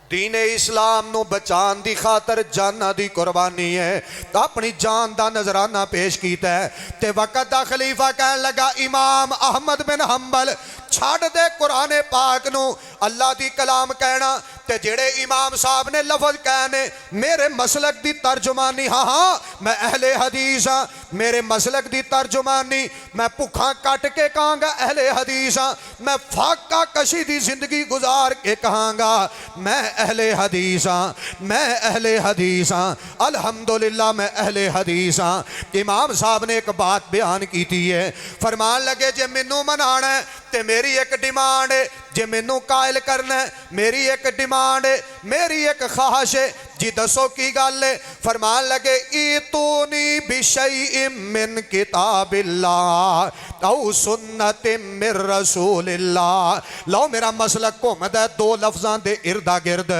दीन इस्लाम नू बचान दी खातर जाना दी कुर्बानी है, तो अपनी जान दा नजराना पेश कीता है। ते वक़्त दा खलीफा कहन लगा इमाम अहमद बिन हंबल छड़ दे कुरान पाक नू अल्लाह दी कलाम कहना, ते जेड़े इमाम साहब ने लफज कहने मेरे मसलक दी तर्जुमानी, हाँ हाँ मैं अहले हदीस हाँ, मेरे मसलक दी तर्जुमानी मैं भुखा कट के कहांगा अहले हदीस हाँ, मैं फाका कशी दी जिंदगी गुजार के कहांगा मैं अहले हदीस हाँ, मैं अहले हदीस हाँ, अल्हम्दुलिल्लाह मैं अहले हदीस हाँ। इमाम साहब ने एक बात बयान की है, फरमान लगे जे मैनू मनाना है ते मेरी एक डिमांड है, जे मैनू कायल करना है मेरी एक डिमांड है, मेरी एक ख्वाहिश है। जी दसो की गल है? फरमान लगे ईतूनी बिशैइन मिन किताबिल्लाह औ सुन्नतिन मिर रसूलिल्लाह। लो मेरा मसलक घूमदा दो लफ्जां दे इर्दा गिर्द,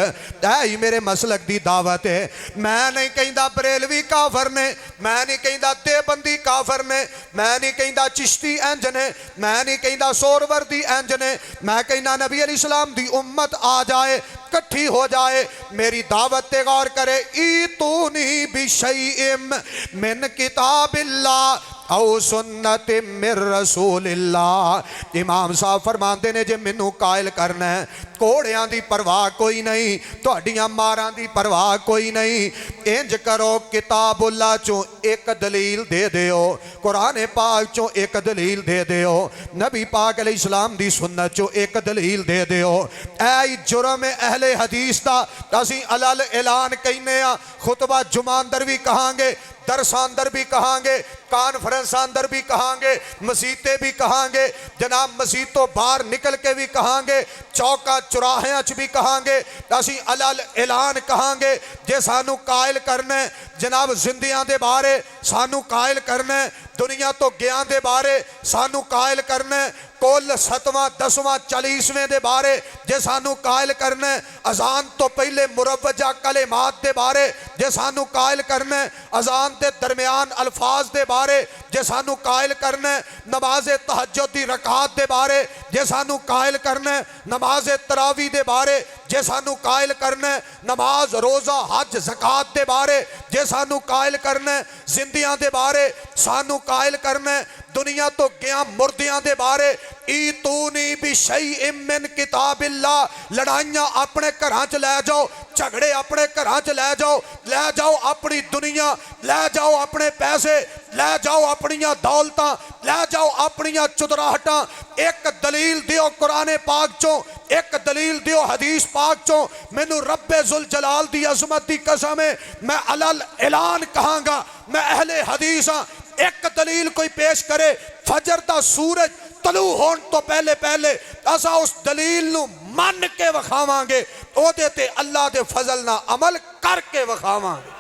ऐ मेरे मसलक दी दावत है। मैं नहीं कहंदा बरेलवी काफर ने, मैं नहीं कहंदा देवबंदी काफर ने, मैं नहीं कहंदा चिश्ती इंज ने, मैं नहीं कहंदा सोरवर्दी इंज ने, मैं कहना नबी अलैहिस्सलाम दी उम्मत आ जाए, इकट्ठी हो जाए, मेरी दावत ते गौर करे। ईतूनी बिशैइन मिन किताबिल्लाह औ सुन्नति मिर रसूलिल्लाह। इमाम साहब फरमाते ने जे मैनू कायल करना है, घोड़ियां दी परवाह कोई नहीं, तुहाडियां मारां दी परवाह कोई नहीं, इंज करो किताबुल्लाह चों एक दलील दे दिओ, कुरान पाक चों एक दलील दे दिओ, नबी पाक अलैहिस्सलाम दी सुन्नत चों एक दलील दे दिओ। ऐ जुर्म अहले हदीस दा असीं अलल ऐलान कहने आ, खुतबा जुमा अंदर भी कहांगे, दरसां अंदर भी कहांगे, कॉन्फ्रेंस अंदर भी कहांगे, मसीते भी कहांगे, जनाब मसीत तो बाहर निकल के भी कहांगे, चौका चौराहियां च भी कहांगे, असीं अलल ऐलान कहांगे। जे सानू कायल करना है जनाब जिंदियां दे बारे, सानू कायल करना है दुनिया तो ज्ञान दे बारे सानू कायल करना है, कुल 7वां 10वां 40वें दे बारे जे सानू कायल करना है, अजान तो पहले मुरवजा कलेमात दे बारे जे सानू कायल करना है, अजान के दरमियान अल्फाज दे बारे जे सानू कायल करना है, नमाज तहज्जुद दी रकात दे बारे जे सानू कायल करना है, नमाज तरावी दे बारे जे सानू कायल करना है, नमाज रोज़ा हज ज़कात दे बारे जे सानू कायल करना है, जिंदियां दे बारे सानू कायल करना है, दुनिया तो गया मुर्दियां दे बारे ई तूनी भी शई मिन किताबिल्ला। लड़ाइयां अपने घरां च लै जाओ, झगड़े अपने घरां च लै जाओ अपनी दुनिया, लै जाओ अपने पैसे, लै जाओ अपनियां दौलतां, लै जाओ अपनियां चुदराहटां। एक दलील दियो कुरान पाक चो, एक दलील दियो हदीस पाक चो। मैनू रब्बे जुल जलाल दी अज़मत दी कसम है, मैं अलल ऐलान कहांगा मैं अहले हदीस हाँ। एक दलील कोई पेश करे, फजर दा सूरज तलू होने तो पहले पहले असा उस दलील नू मन के विखावांगे, ओदे ते अल्लाह दे फजल ना अमल करके विखावांगे।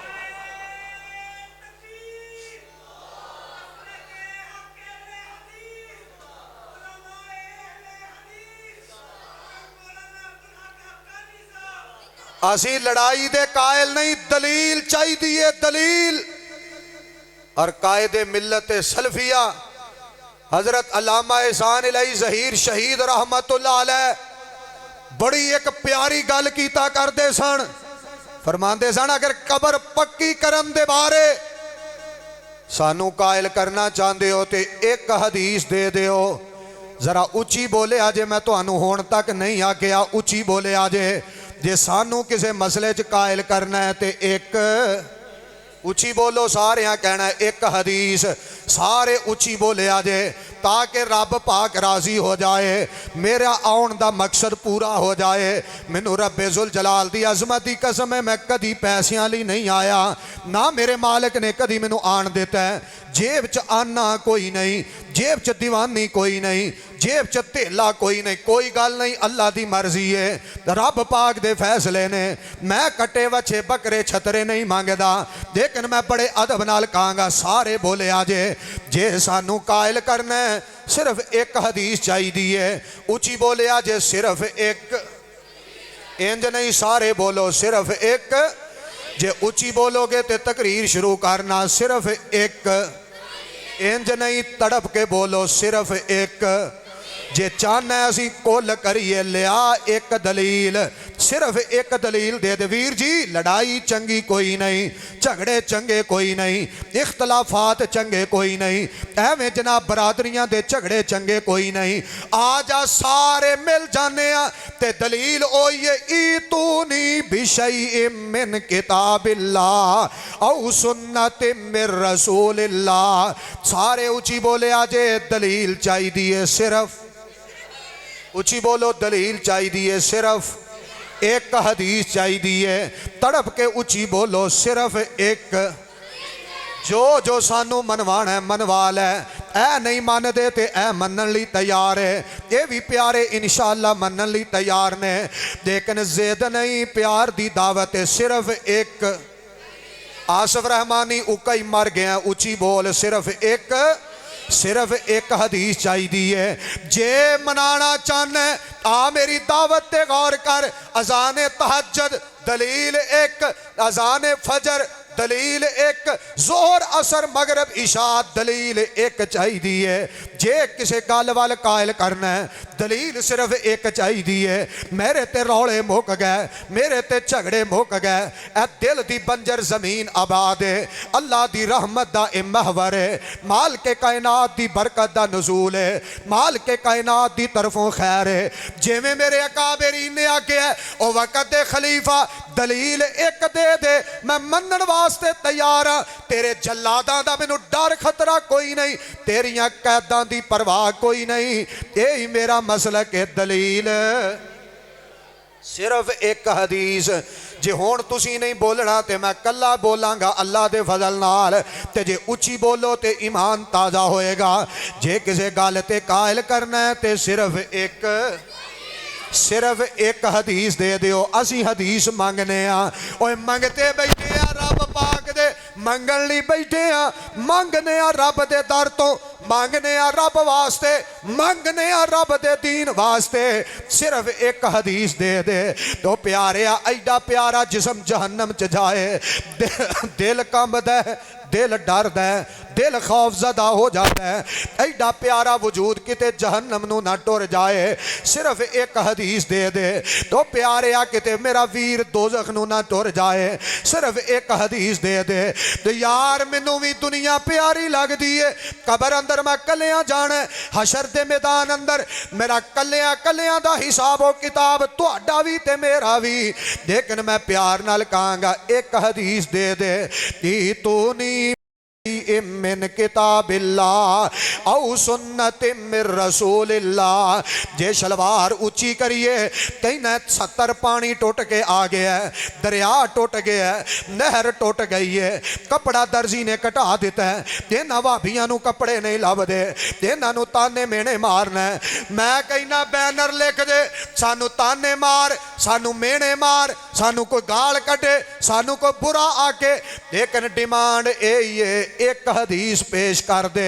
असी लड़ाई दे कायल नहीं, दलील चाहिए दलील। और कायदे मिल्लत सल्फिया हजरत अल्लामा एहसान इलाही ज़हीर शहीद रहमतुल्लाह अलैह बड़ी एक प्यारी गल कीता करते सन। फरमाते सन अगर कबर पक्की करन दे बारे सानू कायल करना चाहते हो तो एक हदीस दे दियो। जरा उची बोले अजे, मैं तुहानू होण तक नहीं आख्या, उची बोले अजे जे सानू किसी मसले च कायल करना है तो एक उची बोलो, सारे कहना है एक हदीस, सारे उची बोले आजे ताकि रब पाक राजी हो जाए, मेरा आउन दा मकसद पूरा हो जाए। मैनू रब्बे जुल जलाल दी अज़मत दी कसम है, मैं कदी पैसियां लिए नहीं आया, ना मेरे मालिक ने कदी मैनू आन दिता है। जेब च आना कोई नहीं, जेब च दीवानी कोई नहीं, जेब च धेला कोई नहीं, कोई गल नहीं, अल्लाह दी मर्जी है, रब पाक दे फैसले ने। मैं कट्टे वछे बकरे छतरे नहीं मंगदा, लेकिन मैं बड़े अदब नाल कहांगा सारे बोले आजे जे सानू कायल करना है सिर्फ एक हदीस चाहिए है। उची बोले आजे सिर्फ एक, इंज नहीं सारे बोलो सिर्फ एक। जे उची बोलोगे तो तकरीर शुरू करना सिर्फ एक, इंज नहीं तड़प के बोलो सिर्फ एक। जे चाहना असी कुल करिए लिया एक दलील, सिर्फ एक दलील दे दे। वीर जी लड़ाई चंगी कोई नहीं, झगड़े चंगे कोई नहीं, इख्तलाफात चंगे कोई नहीं, एवें जनाब बरादरियां दे झगड़े चंगे कोई नहीं। आ जा सारे मिल जाने ते दलील ओइए ई तूनी बिशई मिन किताबिल्लाह औ सुन्नत मिर रसूलिल्लाह। सारे ऊंची बोले आजे दलील चाहिए सिर्फ, उची बोलो दलील चाहिए सिर्फ एक हदीस चाहिए, तड़प के उची बोलो सिर्फ एक। जो जो सानू मनवाना है मनवा लै, ऐ नहीं मनदे ते ऐ मनन लई तैयार है, ये भी प्यारे इंशाअल्लाह मनन लई तैयार ने, लेकिन जिद नहीं, प्यार दी दावत है सिर्फ एक। आसिफ रहमानी उकई मर गया, उची बोल सिर्फ एक, सिर्फ एक हदीस चाहिए। जे मनाना चाहना आ मेरी दावत ते गौर कर, अजान तहज्जुद दलील एक, अजान फजर दलील एक, जोहर असर मगरब इशा दलील एक चाहिए। जे किसी गल वाल कायल करना है दलील सिर्फ एक चाहिए। मेरे ते रौले मुक गए, मेरे ते झगड़े मुक गए, ए दिल दी बंजर जमीन आबाद है, अल्लाह दी रहमत दा ए महवर है, माल के कायनात दी बरकत दा नजूल है, माल के कायनात दी तरफों खैर है। जिवें मेरे अकाबरीन ने आख्या ओ वक़्त दे खलीफा दलील एक दे दे, मैं मनन वास्ते तैयार हाँ। तेरे जल्लादां दा मैनू डर खतरा कोई नहीं, तेरियां कैदां दी परवाह कोई नहीं, यही मेरा मसलक है दलील सिर्फ एक हदीस। जे हुण तुसी नहीं बोलना तो मैं कला बोलांगा अल्लाह दे फजल नाल, ते जे उची बोलो तो ईमान ताज़ा होएगा। जे किसी गल ते कायल करना है तो सिर्फ एक हदीस दे दियो। असी हदीस मंगने आ, ओए मंगते बैठे आ रब पाक दे ਮੰਗਣ ਲਈ ਬੈਠੇ ਆ, ਮੰਗਨੇ ਆ ਰੱਬ ਦੇ ਦਰ ਤੋਂ, ਮੰਗਨੇ ਆ ਰੱਬ ਵਾਸਤੇ, ਮੰਗਨੇ ਆ ਰੱਬ ਦੇ ਦੀਨ ਵਾਸਤੇ। ਸਿਰਫ ਇੱਕ ਹਦੀਸ ਦੇ ਦੇ ਤੋ ਪਿਆਰਿਆ, ਐਡਾ ਪਿਆਰਾ ਜਿਸਮ जहन्नम च जाए, दिल कंबदा है, दिल डरदा है, दिल खौफजदा हो जाता है। एडा प्यारा वजूद किते जहन्नम नू ना टुर जाए। सिर्फ एक हदीस दे दे तो प्यारे आ किते मेरा वीर दोजख नू ना टुर जाए। सिर्फ एक हदीस दे दे तो यार मैनू भी दुनिया प्यारी लगती है। कबर अंदर मैं कलिया जाना, हशर दे मैदान अंदर मेरा कलिया कलिया दा हिसाब किताब तुहाडा भी ते मेरा भी। लेकिन मैं प्यार नाल कहांगा एक हदीस दे दे कि तू नी मिन किताबिल्लाह औ सुन्नत मिर रसूलिल्लाह। जे शलवार ऊंची करिए कहना 70 पानी टुट के आ गया है, दरिया टुट गया है, नहर टुट गई है, कपड़ा दर्जी ने कटा दिता है। इन्हां भाभियां नूं कपड़े नहीं लभदे, इन्हां नूं ताने मेने मारना है। मैं कहना बैनर लिख दे, सानू ताने मार, सानू मेने मार, सानू कोई गाल कटे, सानू कोई बुरा आके, लेकिन डिमांड यही है एक हदीस पेश कर दे,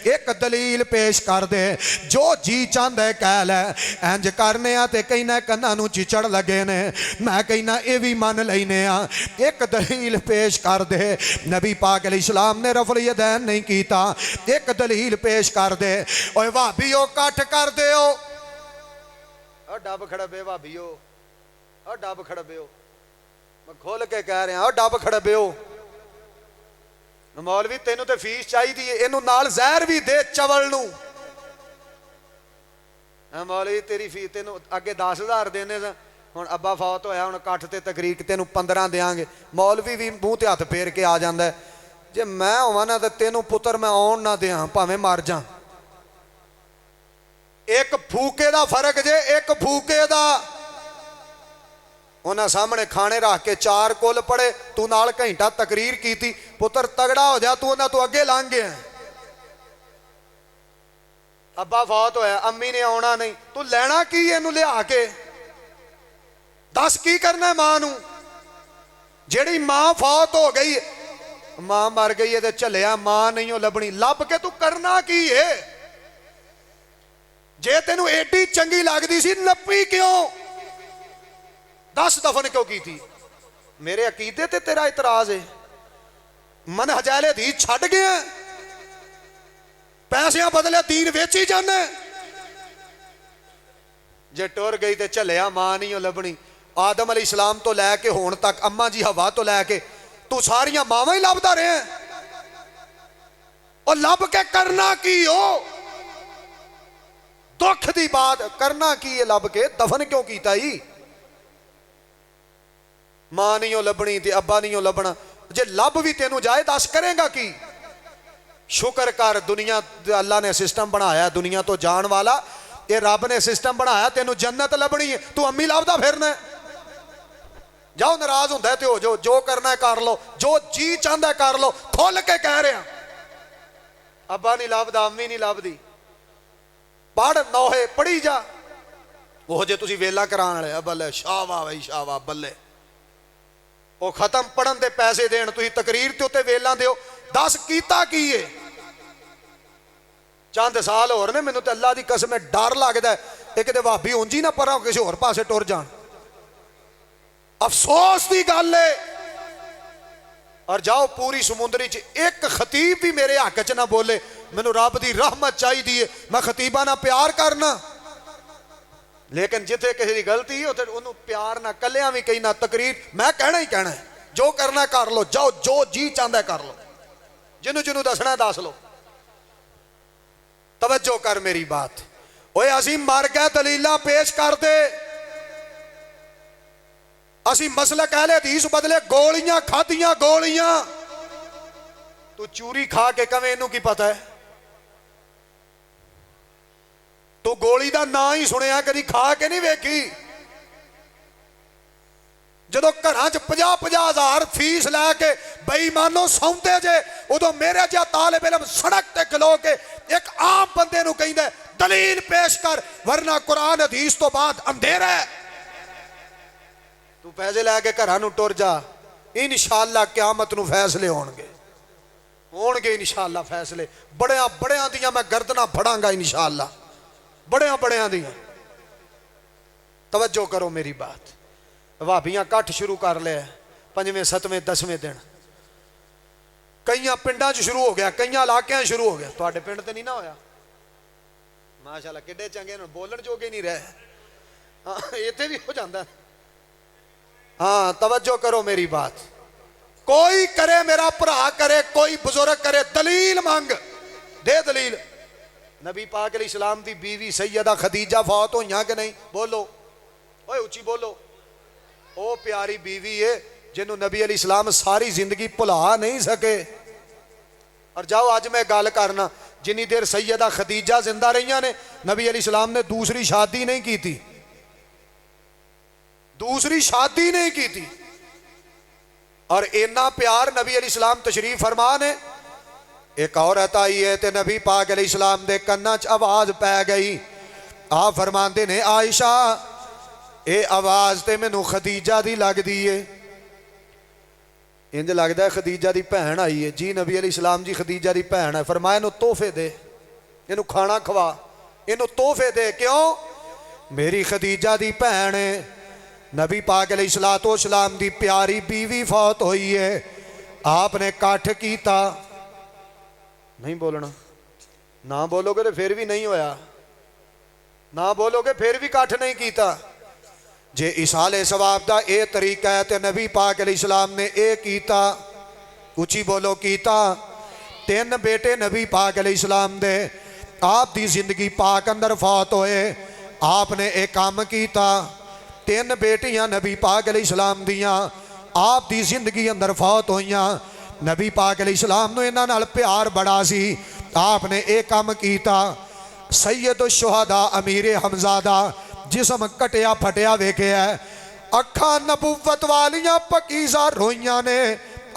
एक दलील पेश कर दे। जो जी चाहता है कह लै। इंज करने ते कहना कन्ना नूं चिचड़ लगे ने, मैं कहना ये भी मन लेने आ। एक दलील पेश कर दे। नबी पाक अलैहिस्सलाम ने रफल यदैन नहीं कीता, एक दलील पेश कर दे। ओए भाभीओ कट कर दिओ, डब खड़बे भाभीओ, डब खड़बे, मैं खोल के कह रहा डब खड़बे। मौलवी तेनू तो फीस चाहिए, इनू नाल जहर भी दे चवल नू। मौलवी तेरी फीस तेनू अगे 10,000 देने हुण अब्बा फौत होया, हुण कट्ठ ते तकरीर तेनू 15 देंगे। मौलवी भी मूँह ते हथ फेर के आ जाता है, जे मैं होवां ना तो तेनू पुत्र मैं आउण ना दें, भावें मर जा। एक फूके दा फर्क जे, एक फूके दा। उन्हां सामने खाने रख के 4 कुल पढ़े, तू नाल घंटा तकरीर की, पुत्र तगड़ा हो जा, तू उन्हां तो अगे लंघ गया। अब्बा फौत होया, अम्मी ने आना नहीं, तू लैना की इनू लिया के? दस की करना मां नू? जेड़ी मां फौत हो गई, मां मर गई है, झलिया मां नहीं हो लभनी, लभ के तू करना की है? जे तेनू एडी चंगी लगती सी नपी क्यों? 10 दफन क्यों की थी? मेरे अकीदे ते तेरा इतराज है? मन हजाले हदीस छड़ गया, पैसियां बदले दीन वेची जाने। जे टुर गई तो झलिया मां नहीं हो लभनी। आदम अलैहिस्सलाम तो लैके हुण तक, अम्मा जी हवा तो लैके तू सारियां मावां ही लभदा रहे। और लभ के करना की हो? दुख दी बात करना की है? लभ के दफन क्यों कीता ही? मां नहीं हो लभनी ते अब्बा नहीं हो लभना। जे लभ भी तेनू जाए दस करेगा की? शुक्र कर दुनिया अल्लाह ने सिस्टम बनाया, दुनिया तो जान वाला ये रब ने सिस्टम बनाया, तेनू जन्नत लभनी है, तू अम्मी लभदा फिरना। जाओ नाराज होंदा ते हो जाओ, जो करना है कर लो, जो जी चाहता है कर लो। खुल के कह रहा, अब्बा नहीं लभदा, अम्मी नहीं लभदी, पढ़ नौहे पढ़ी जा। वो जे तुसी वेला कराने वाले, बल्ले शावा बई शावा बल्ले, वो खत्म पढ़न दे पैसे देन, तुसी तकरीर ते उत्ते वेला दिओ। दस कीता की है? चंद साल होर ने, मैनू तो अल्लाह की कसम डर लगता है एक तो भाभी उंजी ना पर किसी होर पासे टुर जान। अफसोस की गल है। और जाओ पूरी समुंदरी च एक खतीब भी मेरे हक च ना बोले, मैनू रब की रहमत चाहिए, मैं खतीबा ना प्यार करना। लेकिन जिथे किसी की गलती उथे उन्होंने प्यार ना कलिया भी कही ना तकरीर, मैं कहना ही कहना है, जो करना कर लो, जाओ जो जी चाहता है कर लो, जिन्हों जिन्हों दसना दस लो। तवज्जो कर मेरी बात। ओए असी मर गए दलीला पेश कर दे, असी मसलक अहले हदीस बदले गोलियां खादियां गोलियां। तू चूरी खा के कवें इनू की पता है? तू गोली का ना ही सुनिया, कभी खा के नहीं वेखी? जदों घर च 50-50 हज़ार फीस लैके बेईमानों सौंदे जे, उदों मेरे जिहा तालिब इलम सड़क ते खलो के एक आम बंदे नूं कहिंदा दलील पेश कर, वरना कुरान हदीस तो बाद अंधेरा है। तू पैसे लैके घर नूं टुर जा, इंशाअल्लाह क़यामत नूं फैसले होणगे इंशाअल्लाह फैसले। बड़ियां बड़ियां दियां मैं गर्दना फड़ांगा इंशाअल्लाह, बड़ियां बड़ियां दियां। तवज्जो करो मेरी बात। भाबियां कट्ठ शुरू कर लिया 5वें 7वें 10वें दिन, कई पिंडां च शुरू हो गया, कई इलाकों शुरू हो गया। तुहाडे पिंड ते नहीं ना होया? माशाअल्लाह किड्डे चंगे ने, बोलण जोगे नहीं रहे। हाँ इत्थे भी हो जाता। हाँ तवज्जो करो मेरी बात। कोई करे मेरा भरा करे, कोई बुजुर्ग करे, दलील मंग दे दलील। नबी पाक अलैहिस्सलाम दी बीवी सैयदा खदीजा फौत होईयां कि नहीं? बोलो ओए उच्ची बोलो। ओ प्यारी बीवी है जिन्हों नबी अलैहिस्सलाम सारी जिंदगी भुला नहीं सके। और जाओ अज मैं गल करना, जिन्नी देर सैयदा खदीजा जिंदा रही ने, नबी अलैहिस्सलाम ने दूसरी शादी नहीं की थी, दूसरी शादी नहीं की थी। और इन्ना प्यार नबी अलैहिस्सलाम तशरीफ फरमा ने। एक औरत आई है तो नबी पाक अलैहिस्सलाम दे कन्ना च आवाज पै गई। आप फरमाते ने आयशा ये आवाज तो मैनू खदीजा दी लगदी है। इंज लगता है खदीजा दी भैन आई है। जी नबी अलैहिस्सलाम जी खदीजा दी भैन है। फरमाया इनू तोहफे दे, इनू खाना खवा, इनू तोहफे दे। क्यों? मेरी खदीजा दी भैन है, नबी पाक अलैहिस्सलाम दी प्यारी बीवी फौत हुई है। आपने कट्ठ कीता। नहीं बोलना, ना बोलोगे तो फिर भी नहीं होया, ना बोलोगे फिर भी कट्ठ नहीं कीता। जे इसाले सवाब दा ए तरीका है तो नबी पाक अलैहिस्सलाम ने ए कीता। उची बोलो कीता। 3 बेटे नबी पाक अलैहिस्सलाम दे आप दी जिंदगी पाक अंदर फौत होए। आपने एक काम कीता। 3 बेटियां नबी पाक अलैहिस्सलाम दियां आप दी जिंदगी अंदर फौत होइयां। नबी पाक अलैहिस्सलाम नूं इन्हां नाल प्यार बड़ा सी। आपने एक काम कीता। सैयद शुहदा अमीर हमजा दा जिसम कटिया फटिया वेखिया, अखा नबुवत वालियां पकीज़ा रोइयां ने,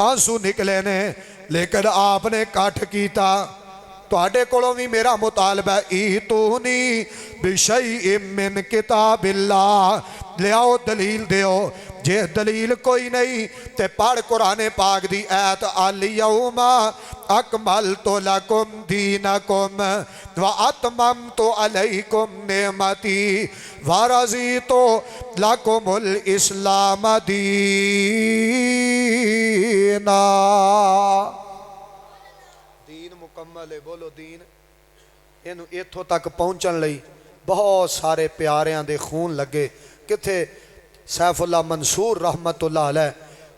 आंसू निकले ने, लेकिन आपने कट्ठ कीता। तुहाडे कोलों भी मेरा मुतालबा ईतूनी बिशई मिन किताबिल्लाह, लियाओ दलील दियो। जे दलील कोई नहीं ते पढ़ कुरान पाक दी आयत अल-यौमा अकमलतु लकुम दीनकुम व अतममतु अलैकुम नेमती व रज़ीतु लकुमुल इस्लाम दीना। दीन मुकम्मल है। बोलो दीन। इनू इत्थों तक पहुंचण लई बहुत सारे प्यारियां दे खून लगे। किथे सैफुल्ला मंसूर रहमतुल्लाह अलैह,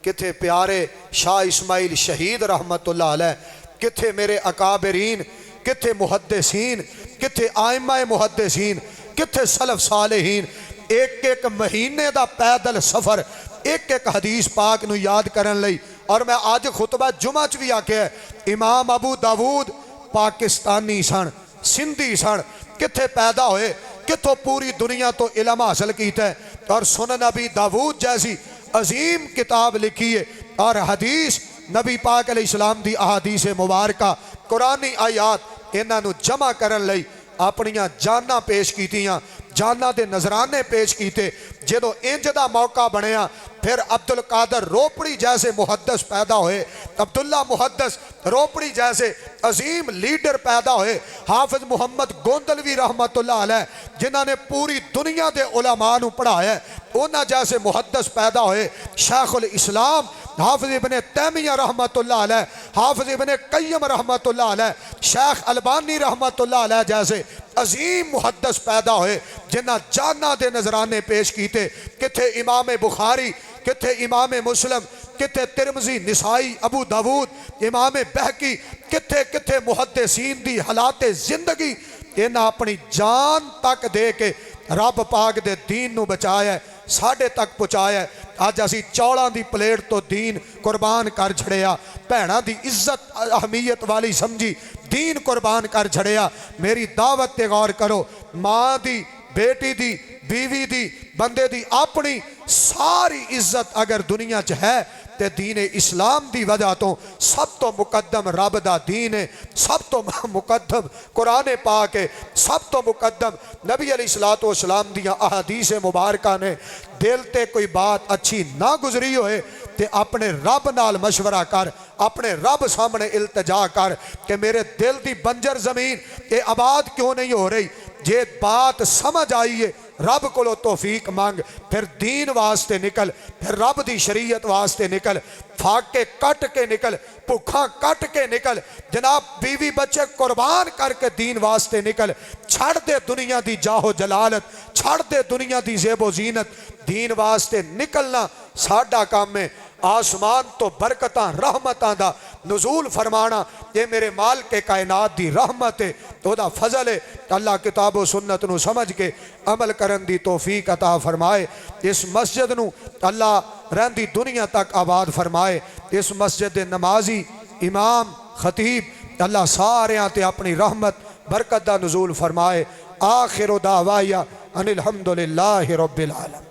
किथे प्यारे शाह इस्माइल शहीद रहमतुल्लाह अलैह, किथे मेरे अकाबरीन, किथे मुहद्दिसीन, किथे आइम्मा मुहद्दिसीन, किथे सलफ सालेहीन। एक एक महीने दा पैदल सफ़र एक एक हदीस पाक नू याद करन लई। और मैं अज खुतबा जुमा च भी आख्या, इमाम अबू दाऊद पाकिस्तानी सन, सिंधी सन, किथे पैदा होए, किथों पूरी दुनिया तो इलम हासिल किया है। और सुनन नबी दाऊद जैसी अजीम किताब लिखी है। और हदीस नबी पाक अलैहिस्सलाम दी अहादीस मुबारका कुरानी आयात इन्हां जमा करन लई अपनियां जाना पेश कीतियां, जाना दे नजराने पेश किए। जो इंज दा मौका बनया फिर अब्दुल कादर रोपड़ी जैसे मुहद्दिस पैदा हुए, अब्दुल्ला मुहद्दिस रोपड़ी जैसे अजीम लीडर पैदा हुए, हाफिज मुहम्मद गोंदलवी रहमतुल्लाह अलैह जिन्हों ने पूरी दुनिया के उलमा नूं पढ़ाया, उन्होंने जैसे मुहद्दिस पैदा हुए। शेखुल इस्लाम हाफिज इब्ने तैमिया रहमतुल्लाह अलैह, हाफिज इब्ने कय्यम रहमतुल्लाह अलैह, शेख अलबानी रहमतुल्लाह अलैह जैसे अजीम मुहद्दिस पैदा हुए जिन्हें जाना दे नजराने पेश किए। किथे इमाम बुखारी, किथे इमाम मुस्लिम, किथे तिरमिज़ी, निसाई, अबू दाऊद, इमाम बहकी, किथे किथे मुहद्दिसीन दी हालात जिंदगी इन्हें अपनी जान तक दे के रब पाक दे दीन नूं बचाया, साढ़े तक पहुँचाया। अज असी चौलों की प्लेट तो दीन कुर्बान कर छड़िया, भैणों की इज्जत अहमीयत वाली समझी दीन कुर्बान कर छड़िया। मेरी दावत ते गौर करो, माँ दी, बेटी दी, बीवी दी, बंदे दी अपनी सारी इज्जत अगर दुनिया च है तो दीन इस्लाम की वजह तो सब तो मुकद्दम रब दा दीन है, सब तो मुकद्दम कुरान पाक है, सब तो मुकद्दम नबी अलैहिस्सलातु वस्सलाम दियां अहादीस मुबारका ने। दिल ते कोई बात अच्छी ना गुजरी होए ते अपने रब नाल मशवरा कर, अपने रब सामने इल्तजा कर कि मेरे दिल की बंजर ज़मीन ये आबाद क्यों नहीं हो रही। जे बात समझ आई है रब को तौफीक मंग, फिर दीन वास्ते निकल, फिर रब की शरीयत वास्ते निकल, फाके कट के निकल, भुखा कट के निकल, जनाब बीवी बच्चे कुर्बान करके दीन वास्ते निकल। छड़ दे दुनिया की जाहो जलालत, छड़ दे दुनिया की ज़ेबो जीनत, दीन वास्ते निकलना साडा काम है। आसमान तो बरकतां रहमतां दा नज़ूल फरमाना ये मेरे माल के कायनात दी रहमत है, ओदा फजल है। अल्लाह किताबो सुन्नत नू समझ के अमल करन दी तौफीक अता फरमाए। इस मस्जिद नू अल्लाह रहंदी दुनिया तक आबाद फरमाए। इस मस्जिद दे नमाजी इमाम खतीब अल्लाह सारियां ते अपनी रहमत बरकत दा नज़ूल फरमाए। आखिर दावाया अनिल हम्दुलिल्लाहि रब्बिल आलमीन।